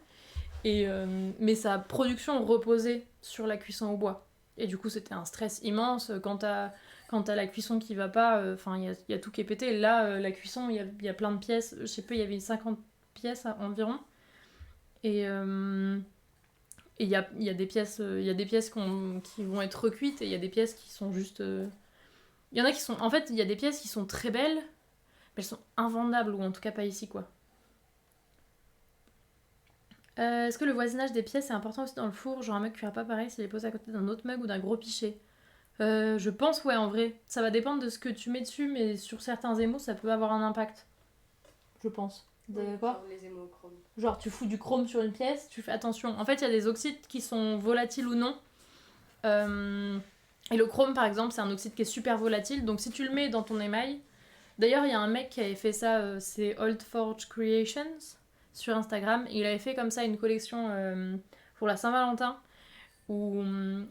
mais sa production reposait sur la cuisson au bois. Et du coup, c'était un stress immense quand t'as la cuisson qui va pas, enfin, il y a tout qui est pété. Là, la cuisson, il y a plein de pièces, je sais pas, il y avait 50 pièces environ. Et il y a des pièces, qui vont être recuites et il y a des pièces qui sont juste... Il y en a qui sont... En fait, il y a des pièces qui sont très belles, mais elles sont invendables, ou en tout cas pas ici, quoi. Est-ce que le voisinage des pièces est important aussi dans le four? Genre un mug cuira pas pareil s'il est posé à côté d'un autre mug ou d'un gros pichet. Je pense, ouais, en vrai. Ça va dépendre de ce que tu mets dessus, mais sur certains émaux, ça peut avoir un impact. Je pense. D'accord? Les hémochromes. Genre, tu fous du chrome sur une pièce, tu fais attention. En fait, il y a des oxydes qui sont volatiles ou non. Et le chrome, par exemple, c'est un oxyde qui est super volatile. Donc, si tu le mets dans ton émail... D'ailleurs, il y a un mec qui avait fait ça, c'est Old Forge Creations, sur Instagram. Et il avait fait comme ça une collection pour la Saint-Valentin. Où,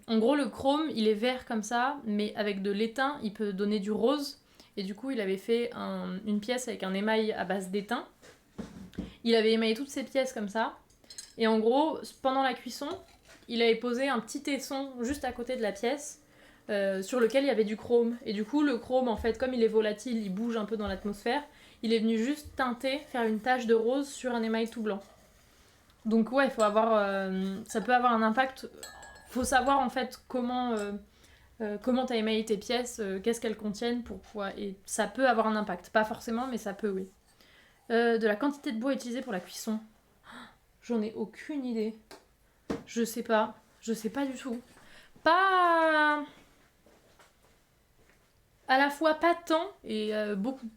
en gros, le chrome, il est vert comme ça, mais avec de l'étain, il peut donner du rose. Et du coup, il avait fait une pièce avec un émail à base d'étain. Il avait émaillé toutes ses pièces comme ça. Et en gros, pendant la cuisson, il avait posé un petit tesson juste à côté de la pièce sur lequel il y avait du chrome. Et du coup, le chrome, en fait, comme il est volatile, il bouge un peu dans l'atmosphère. Il est venu juste teinter, faire une tache de rose sur un émail tout blanc. Donc ouais, il faut avoir, ça peut avoir un impact. Faut savoir en fait comment t'as émaillé tes pièces, qu'est-ce qu'elles contiennent pour pouvoir. Et ça peut avoir un impact. Pas forcément, mais ça peut, oui. De la quantité de bois utilisée pour la cuisson. J'en ai aucune idée. Je sais pas du tout. Pas. À la fois pas tant et beaucoup.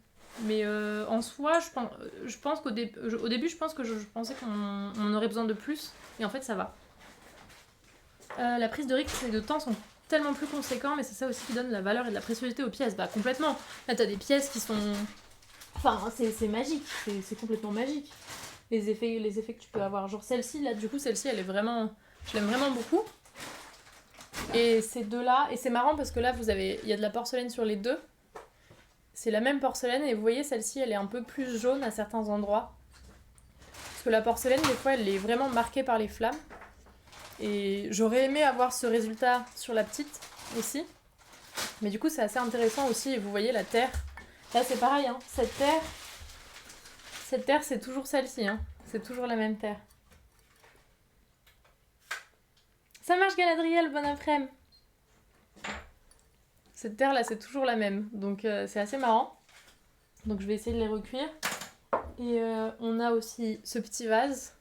Mais en soi, je pense qu'au au début, je pensais qu'on aurait besoin de plus. Et en fait, ça va. La prise de risque et de temps sont tellement plus conséquents, mais c'est ça aussi qui donne la valeur et de la préciosité aux pièces. Bah, complètement. Là, t'as des pièces qui sont. Enfin, c'est magique. C'est complètement magique. Les effets que tu peux avoir. Genre celle-ci, là, du coup, celle-ci, elle est vraiment. Je l'aime vraiment beaucoup. Et ces deux-là. Et c'est marrant parce que là, il y a de la porcelaine sur les deux. C'est la même porcelaine et vous voyez, celle-ci, elle est un peu plus jaune à certains endroits. Parce que la porcelaine, des fois, elle est vraiment marquée par les flammes. Et j'aurais aimé avoir ce résultat sur la petite aussi. Mais du coup, c'est assez intéressant aussi. Et vous voyez, la terre. Là, c'est pareil, hein. Cette terre, c'est toujours celle-ci, hein. C'est toujours la même terre. Ça marche, Galadriel, bon après-midi. Cette terre là, c'est toujours la même. Donc c'est assez marrant. Donc je vais essayer de les recuire. Et on a aussi ce petit vase.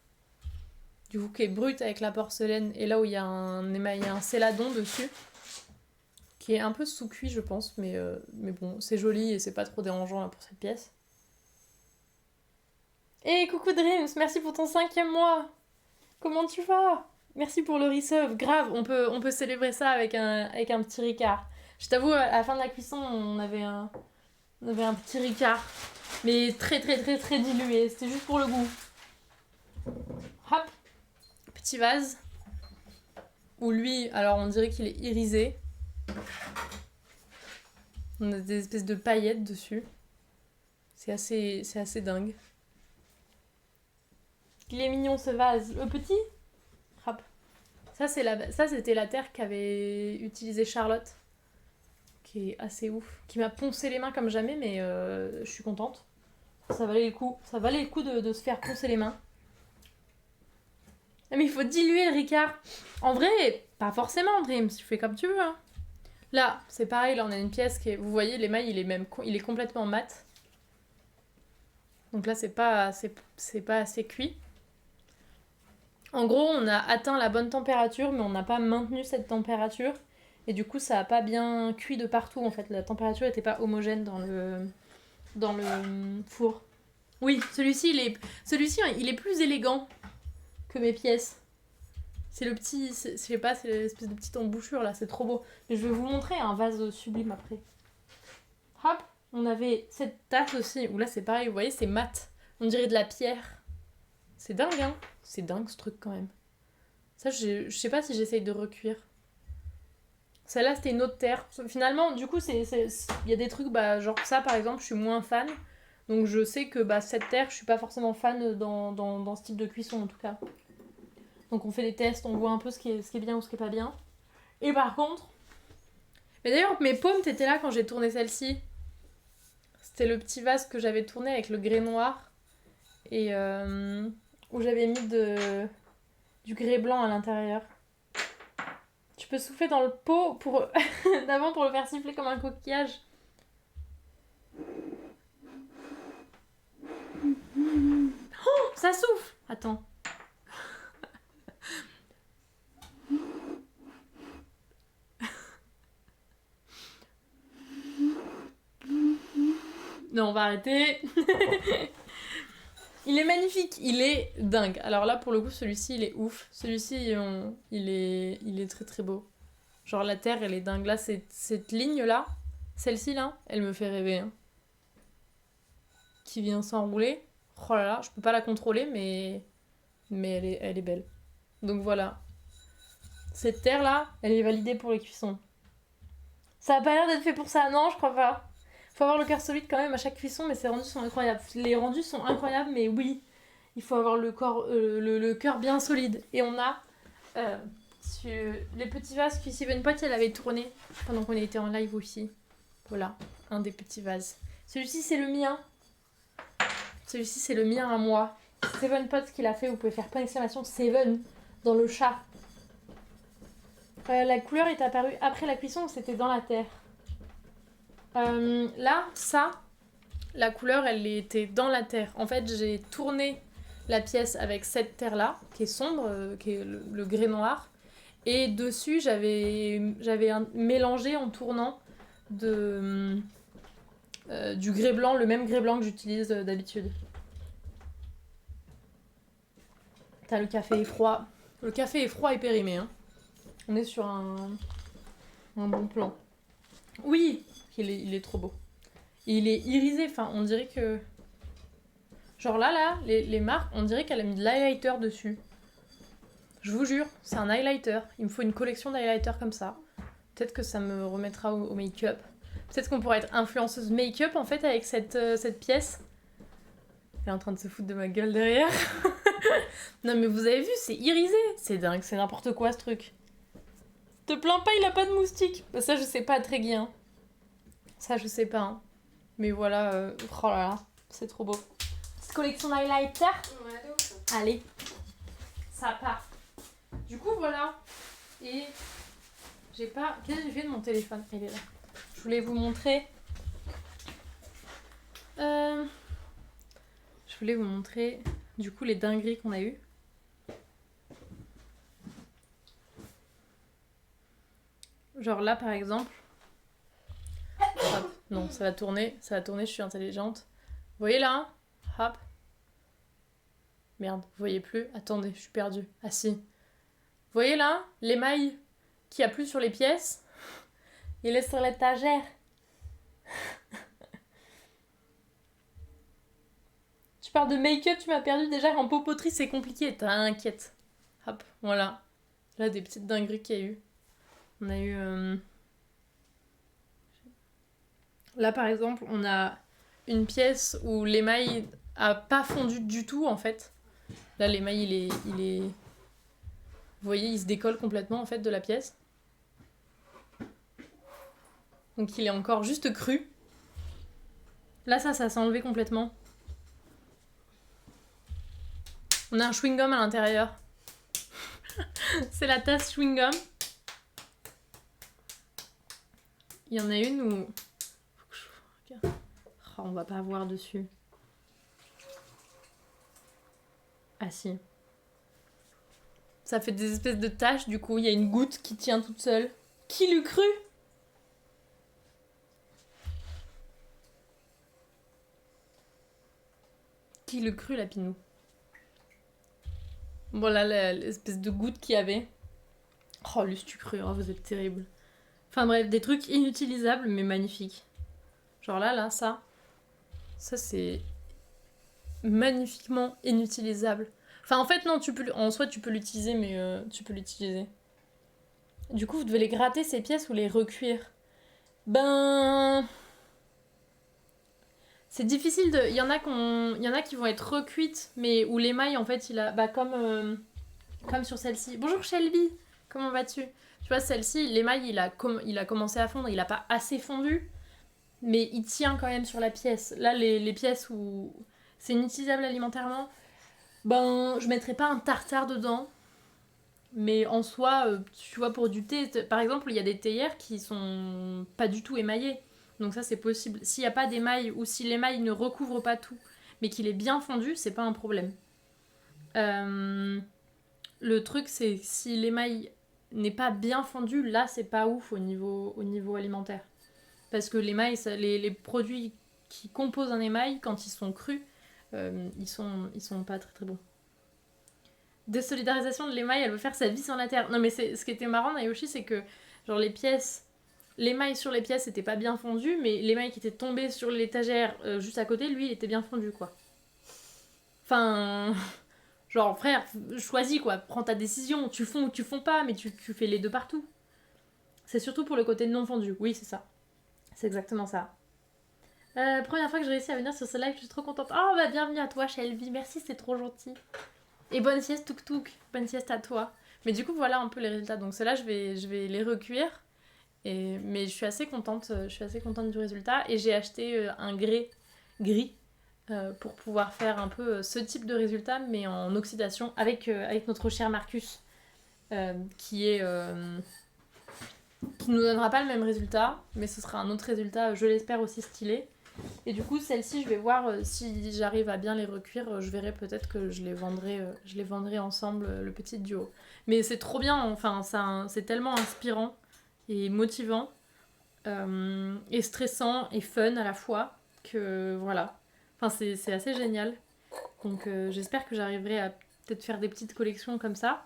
Du coup, qui est brut avec la porcelaine. Et là où il y a un céladon dessus. Qui est un peu sous-cuit, je pense. Mais bon, c'est joli et c'est pas trop dérangeant là, pour cette pièce. Et coucou Dreams, merci pour ton 5e mois. Comment tu vas? Merci pour le resub. Grave, on peut célébrer ça avec un petit Ricard. Je t'avoue, à la fin de la cuisson, on avait un petit Ricard. Mais très très très très dilué. C'était juste pour le goût. Hop. Petit vase. Où lui, alors on dirait qu'il est irisé. On a des espèces de paillettes dessus. C'est assez dingue. Il est mignon ce vase. Le petit. Hop. Ça, c'était la terre qu'avait utilisée Charlotte. Qui est assez ouf. Qui m'a poncé les mains comme jamais, mais je suis contente. Ça valait le coup. Ça valait le coup de se faire poncer les mains. Mais il faut diluer le Ricard. En vrai, pas forcément, Dreams. Tu fais comme tu veux. Hein. Là, c'est pareil. Là, on a une pièce qui est... Vous voyez, l'émail, il est complètement mat. Donc là, c'est pas assez cuit. En gros, on a atteint la bonne température, mais on n'a pas maintenu cette température. Et du coup, ça n'a pas bien cuit de partout, en fait. La température n'était pas homogène dans le four. Oui, celui-ci, il est plus élégant que mes pièces. C'est le petit... je sais pas, c'est l'espèce de petite embouchure, là. C'est trop beau. Mais je vais vous montrer un vase sublime après. Hop, on avait cette tasse aussi, où là, c'est pareil, vous voyez, c'est mat. On dirait de la pierre. C'est dingue, hein. C'est dingue, ce truc, quand même. Ça, je sais pas si j'essaye de recuire. Celle-là, c'était une autre terre. Finalement, du coup, il y a des trucs, bah, genre ça, par exemple, je suis moins fan. Donc, je sais que bah, cette terre, je suis pas forcément fan dans ce type de cuisson, en tout cas. Donc, on fait des tests, on voit un peu ce qui est bien ou ce qui est pas bien. Et par contre... Mais d'ailleurs, mes paumes, t'étais là quand j'ai tourné celle-ci. C'était le petit vase que j'avais tourné avec le grès noir. Et où j'avais mis du grès blanc à l'intérieur. Tu peux souffler dans le pot d'avant pour le faire siffler comme un coquillage. Oh, ça souffle. Attends. Non, on va arrêter. Il est magnifique, il est dingue. Alors là, pour le coup, celui-ci, il est ouf. Celui-ci, il est très très beau. Genre la terre, elle est dingue. Là, cette ligne-là, celle-ci, là, elle me fait rêver. Hein. Qui vient s'enrouler. Oh là là, je peux pas la contrôler, mais elle est belle. Donc voilà. Cette terre-là, elle est validée pour les cuissons. Ça a pas l'air d'être fait pour ça, non, je crois pas. Faut avoir le cœur solide quand même à chaque cuisson, mais ces rendus sont incroyables. Les rendus sont incroyables, mais oui, il faut avoir le cœur bien solide. Et on a les petits vases que Steven Pot, elle avait tourné pendant qu'on était en live aussi. Voilà, un des petits vases. Celui-ci, c'est le mien. Celui-ci, c'est le mien à moi. Steven Pot qui l'a fait, vous pouvez faire point d'exclamation Steven dans le chat. La couleur est apparue après la cuisson ou c'était dans la terre? Là, ça, la couleur, elle était dans la terre. En fait, j'ai tourné la pièce avec cette terre-là, qui est sombre, qui est le grès noir. Et dessus, j'avais mélangé en tournant du grès blanc, le même grès blanc que j'utilise d'habitude. T'as le café est froid. Le café est froid et périmé. Hein. On est sur un bon plan. Oui, il est trop beau. Et il est irisé, enfin, on dirait que... Genre là, les marques, on dirait qu'elle a mis de l'highlighter dessus. Je vous jure, c'est un highlighter. Il me faut une collection d'highlighters comme ça. Peut-être que ça me remettra au make-up. Peut-être qu'on pourrait être influenceuse make-up, en fait, avec cette pièce. Elle est en train de se foutre de ma gueule derrière. Non, mais vous avez vu, c'est irisé. C'est dingue, c'est n'importe quoi, ce truc. Te plains pas, il a pas de moustique. Bah, ça, je sais pas, très bien. Ça, je sais pas. Hein. Mais voilà, oh là là, c'est trop beau. Petite collection d'highlighter. Ouais, allez, ça part. Du coup, voilà. Et j'ai pas... Qu'est-ce que j'ai fait de mon téléphone? Il est là. Je voulais vous montrer... Je voulais vous montrer, du coup, les dingueries qu'on a eues. Genre là, par exemple... Hop, non, ça va tourner, je suis intelligente. Vous voyez là, hein? Hop. Merde, vous voyez plus? Attendez, je suis perdue. Ah si. Vous voyez là, l'émail qu'il n'y a plus sur les pièces? Il est sur l'étagère. Tu parles de make-up, tu m'as perdu déjà. En popoterie, c'est compliqué, t'inquiète. Hop, voilà. Là, des petites dingueries qu'il y a eu. On a eu... Là, par exemple, on a une pièce où l'émail a pas fondu du tout, en fait. Là, l'émail, il est... Vous voyez, il se décolle complètement, en fait, de la pièce. Donc, il est encore juste cru. Là, ça s'est enlevé complètement. On a un chewing-gum à l'intérieur. C'est la tasse chewing-gum. Il y en a une où... Oh, on va pas voir dessus. Ah si. Ça fait des espèces de taches, du coup, il y a une goutte qui tient toute seule. Qui l'eût cru? Qui l'eût cru, la Pinou? Bon, là, l'espèce de goutte qu'il y avait. Oh, l'eût-tu cru? Oh, vous êtes terrible. Enfin bref, des trucs inutilisables, mais magnifiques. Genre là, ça. Ça, c'est magnifiquement inutilisable. Enfin, en fait, non, en soi, tu peux l'utiliser, mais tu peux l'utiliser. Du coup, vous devez les gratter, ces pièces, ou les recuire. Ben... C'est difficile de... Il y en a qui vont être recuites, mais où l'émail, en fait, il a... Bah, comme sur celle-ci. Bonjour, Shelby. Comment vas-tu? Tu vois, celle-ci, l'émail, il a commencé à fondre. Il a pas assez fondu, mais il tient quand même sur la pièce. Là, les pièces où c'est inutilisable alimentairement, ben, je mettrais pas un tartare dedans. Mais en soi, tu vois, pour du thé, par exemple, il y a des théières qui sont pas du tout émaillées. Donc ça, c'est possible. S'il n'y a pas d'émail ou si l'émail ne recouvre pas tout, mais qu'il est bien fondu, c'est pas un problème. Le truc, c'est si l'émail n'est pas bien fondu, là, c'est pas ouf au niveau alimentaire. Parce que l'émail, les produits qui composent un émail, quand ils sont crus, ils sont pas très très bons. Désolidarisation de l'émail, elle veut faire sa vie sur la terre. Non mais ce qui était marrant dans Yoshi, c'est que genre l'émail sur les pièces était pas bien fondu, mais l'émail qui était tombé sur l'étagère juste à côté, lui, il était bien fondu, quoi. Enfin... Genre, frère, choisis, quoi. Prends ta décision. Tu fonds ou tu fonds pas, mais tu fais les deux partout. C'est surtout pour le côté non fondu. Oui, c'est ça. C'est exactement ça. Première fois que j'ai réussi à venir sur ce live, je suis trop contente. Oh bah bienvenue à toi Shelby, merci, c'est trop gentil. Et bonne sieste Tuk Tuk, bonne sieste à toi. Mais du coup voilà un peu les résultats. Donc ceux-là je vais les recuire. Mais je suis assez contente du résultat. Et j'ai acheté un grès gris pour pouvoir faire un peu ce type de résultat mais en oxydation avec notre cher Marcus qui nous donnera pas le même résultat, mais ce sera un autre résultat, je l'espère aussi stylé. Et du coup, celle-ci, je vais voir si j'arrive à bien les recuire. Je verrai peut-être que je les vendrai ensemble, le petit duo. Mais c'est trop bien, enfin, c'est tellement inspirant et motivant, et stressant et fun à la fois, que voilà. Enfin, c'est assez génial. Donc j'espère que j'arriverai à peut-être faire des petites collections comme ça.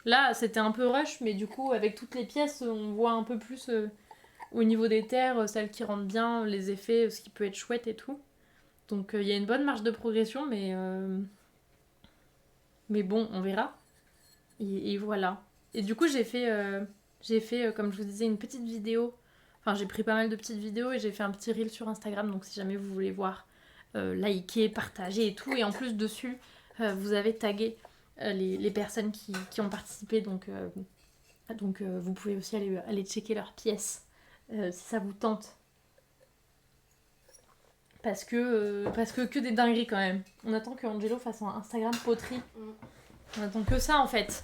Là, c'était un peu rush, mais du coup, avec toutes les pièces, on voit un peu plus au niveau des terres, celles qui rendent bien, les effets, ce qui peut être chouette et tout. Donc il y a une bonne marge de progression, mais bon, on verra. Et voilà. Et du coup, j'ai fait, comme je vous disais, une petite vidéo. Enfin, j'ai pris pas mal de petites vidéos et j'ai fait un petit reel sur Instagram. Donc si jamais vous voulez voir, liker, partager et tout. Et en plus, dessus, vous avez tagué les personnes qui ont participé. Donc vous pouvez aussi aller checker leurs pièces si ça vous tente. Parce que des dingueries quand même. On attend que Angelo fasse un Instagram poterie. On attend que ça en fait.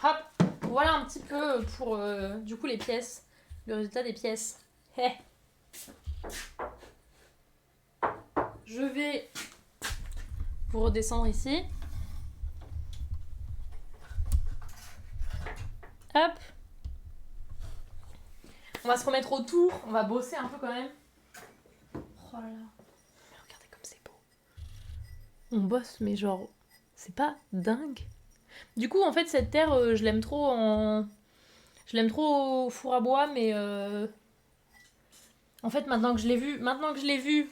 Hop, voilà un petit peu pour du coup les pièces. Le résultat des pièces. Hey. Je vais vous redescendre ici. Hop. On va se remettre autour. On va bosser un peu quand même. Oh là là. Regardez comme c'est beau. On bosse mais genre, c'est pas dingue. Du coup, en fait, cette terre, je l'aime trop au four à bois, mais en fait, maintenant que je l'ai vu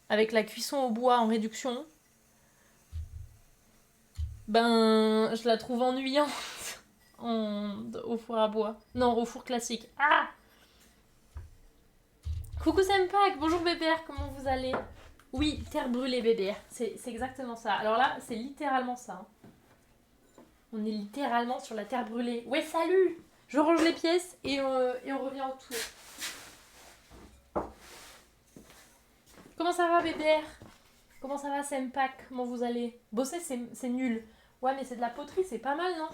avec la cuisson au bois en réduction, ben, je la trouve ennuyante au four à bois. Non, au four classique. Ah! Coucou Sempak, bonjour Bébert, comment vous allez? Oui, terre brûlée Bébert, c'est exactement ça. Alors là, c'est littéralement ça. Hein. On est littéralement sur la terre brûlée. Ouais, salut! Je range les pièces et on revient autour. Comment ça va Bébert? Comment ça va Sempak? Comment vous allez? Bosser c'est nul. Ouais mais c'est de la poterie, c'est pas mal non?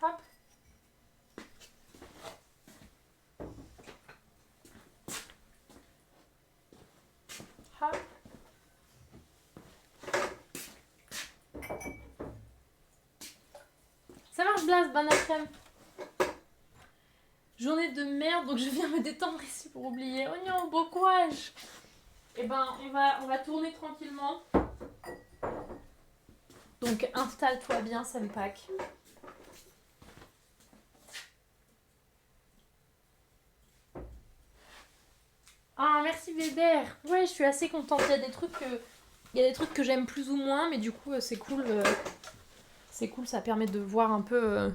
Hop. Hop. Ça marche Blas, bonne après-midi. Journée de merde, donc je viens me détendre ici pour oublier. Oh non, bon courage. Eh ben, on va tourner tranquillement. Donc, installe-toi bien, Sempak. Ah, merci Bébert. Ouais, je suis assez contente. Il y a des trucs que j'aime plus ou moins, mais du coup, c'est cool. C'est cool, ça permet de voir un peu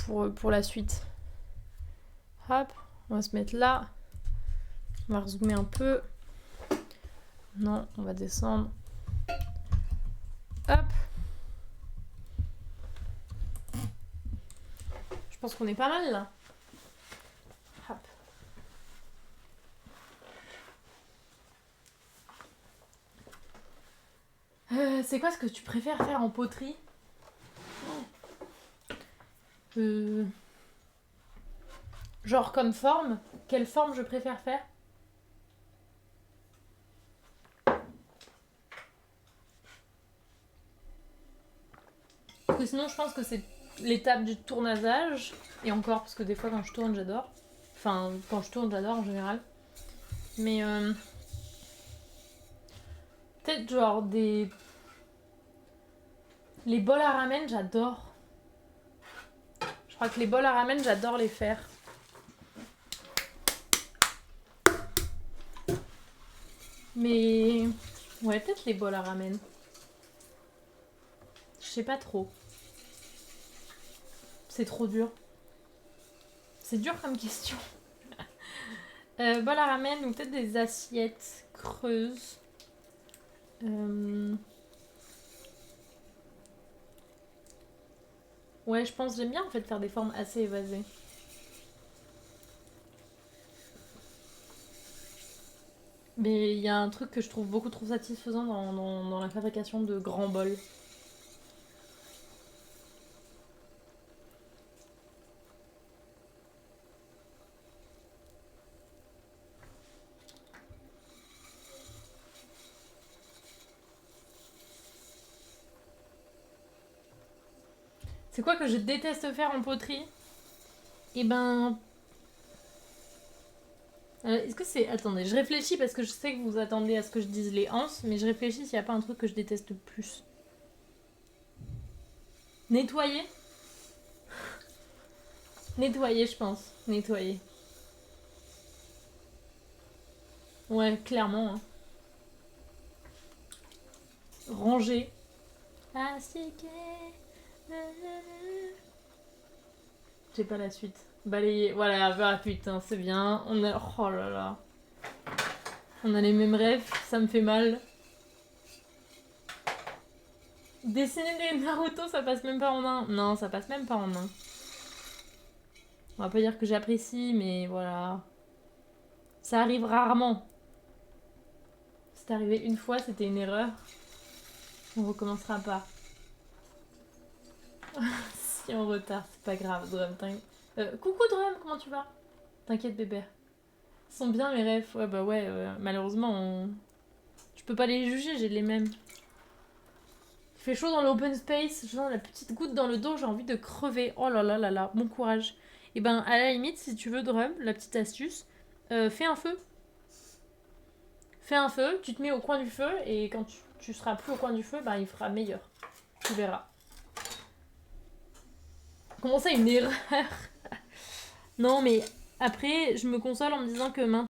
pour la suite. Hop, on va se mettre là. On va rezoomer un peu. Non, on va descendre. Hop. Je pense qu'on est pas mal là. Hop. C'est quoi ce que tu préfères faire en poterie? Genre comme forme? Quelle forme je préfère faire? Parce que sinon je pense que c'est l'étape du tournasage. Et encore parce que des fois quand je tourne j'adore. Enfin quand je tourne j'adore en général. Mais peut-être genre des... Les bols à ramen j'adore. Je crois que les bols à ramen j'adore les faire. Mais... Ouais peut-être les bols à ramen. Je sais pas trop. C'est trop dur. C'est dur comme question. Bol à ramen ou peut-être des assiettes creuses. Ouais, je pense j'aime bien en fait faire des formes assez évasées. Mais il y a un truc que je trouve beaucoup trop satisfaisant dans la fabrication de grands bols. C'est quoi que je déteste faire en poterie? Eh ben... est-ce que c'est... Attendez, je réfléchis parce que je sais que vous attendez à ce que je dise les anses, mais je réfléchis s'il n'y a pas un truc que je déteste plus. Nettoyer? Nettoyer, je pense. Nettoyer. Ouais, clairement. Hein. Ranger. J'ai pas la suite. Balayer. Voilà, bah putain, c'est bien. On a... Oh là là. On a les mêmes rêves, ça me fait mal. Dessiner des Naruto, ça passe même pas en un. Non, ça passe même pas en un. On va pas dire que j'apprécie, mais voilà. Ça arrive rarement. C'est arrivé une fois, c'était une erreur. On recommencera pas. Si on retarde, c'est pas grave, Drum. Coucou Drum, comment tu vas? T'inquiète bébé. Ils sont bien mes rêves. Ouais bah ouais, malheureusement, je peux pas les juger, j'ai les mêmes. Il fait chaud dans l'open space, je sens la petite goutte dans le dos, j'ai envie de crever. Oh là là là là, bon courage. Et ben à la limite, si tu veux Drum, la petite astuce, fais un feu. Fais un feu, tu te mets au coin du feu et quand tu seras plus au coin du feu, ben il fera meilleur. Tu verras. Comment ça, une erreur? Non, mais après, je me console en me disant que maintenant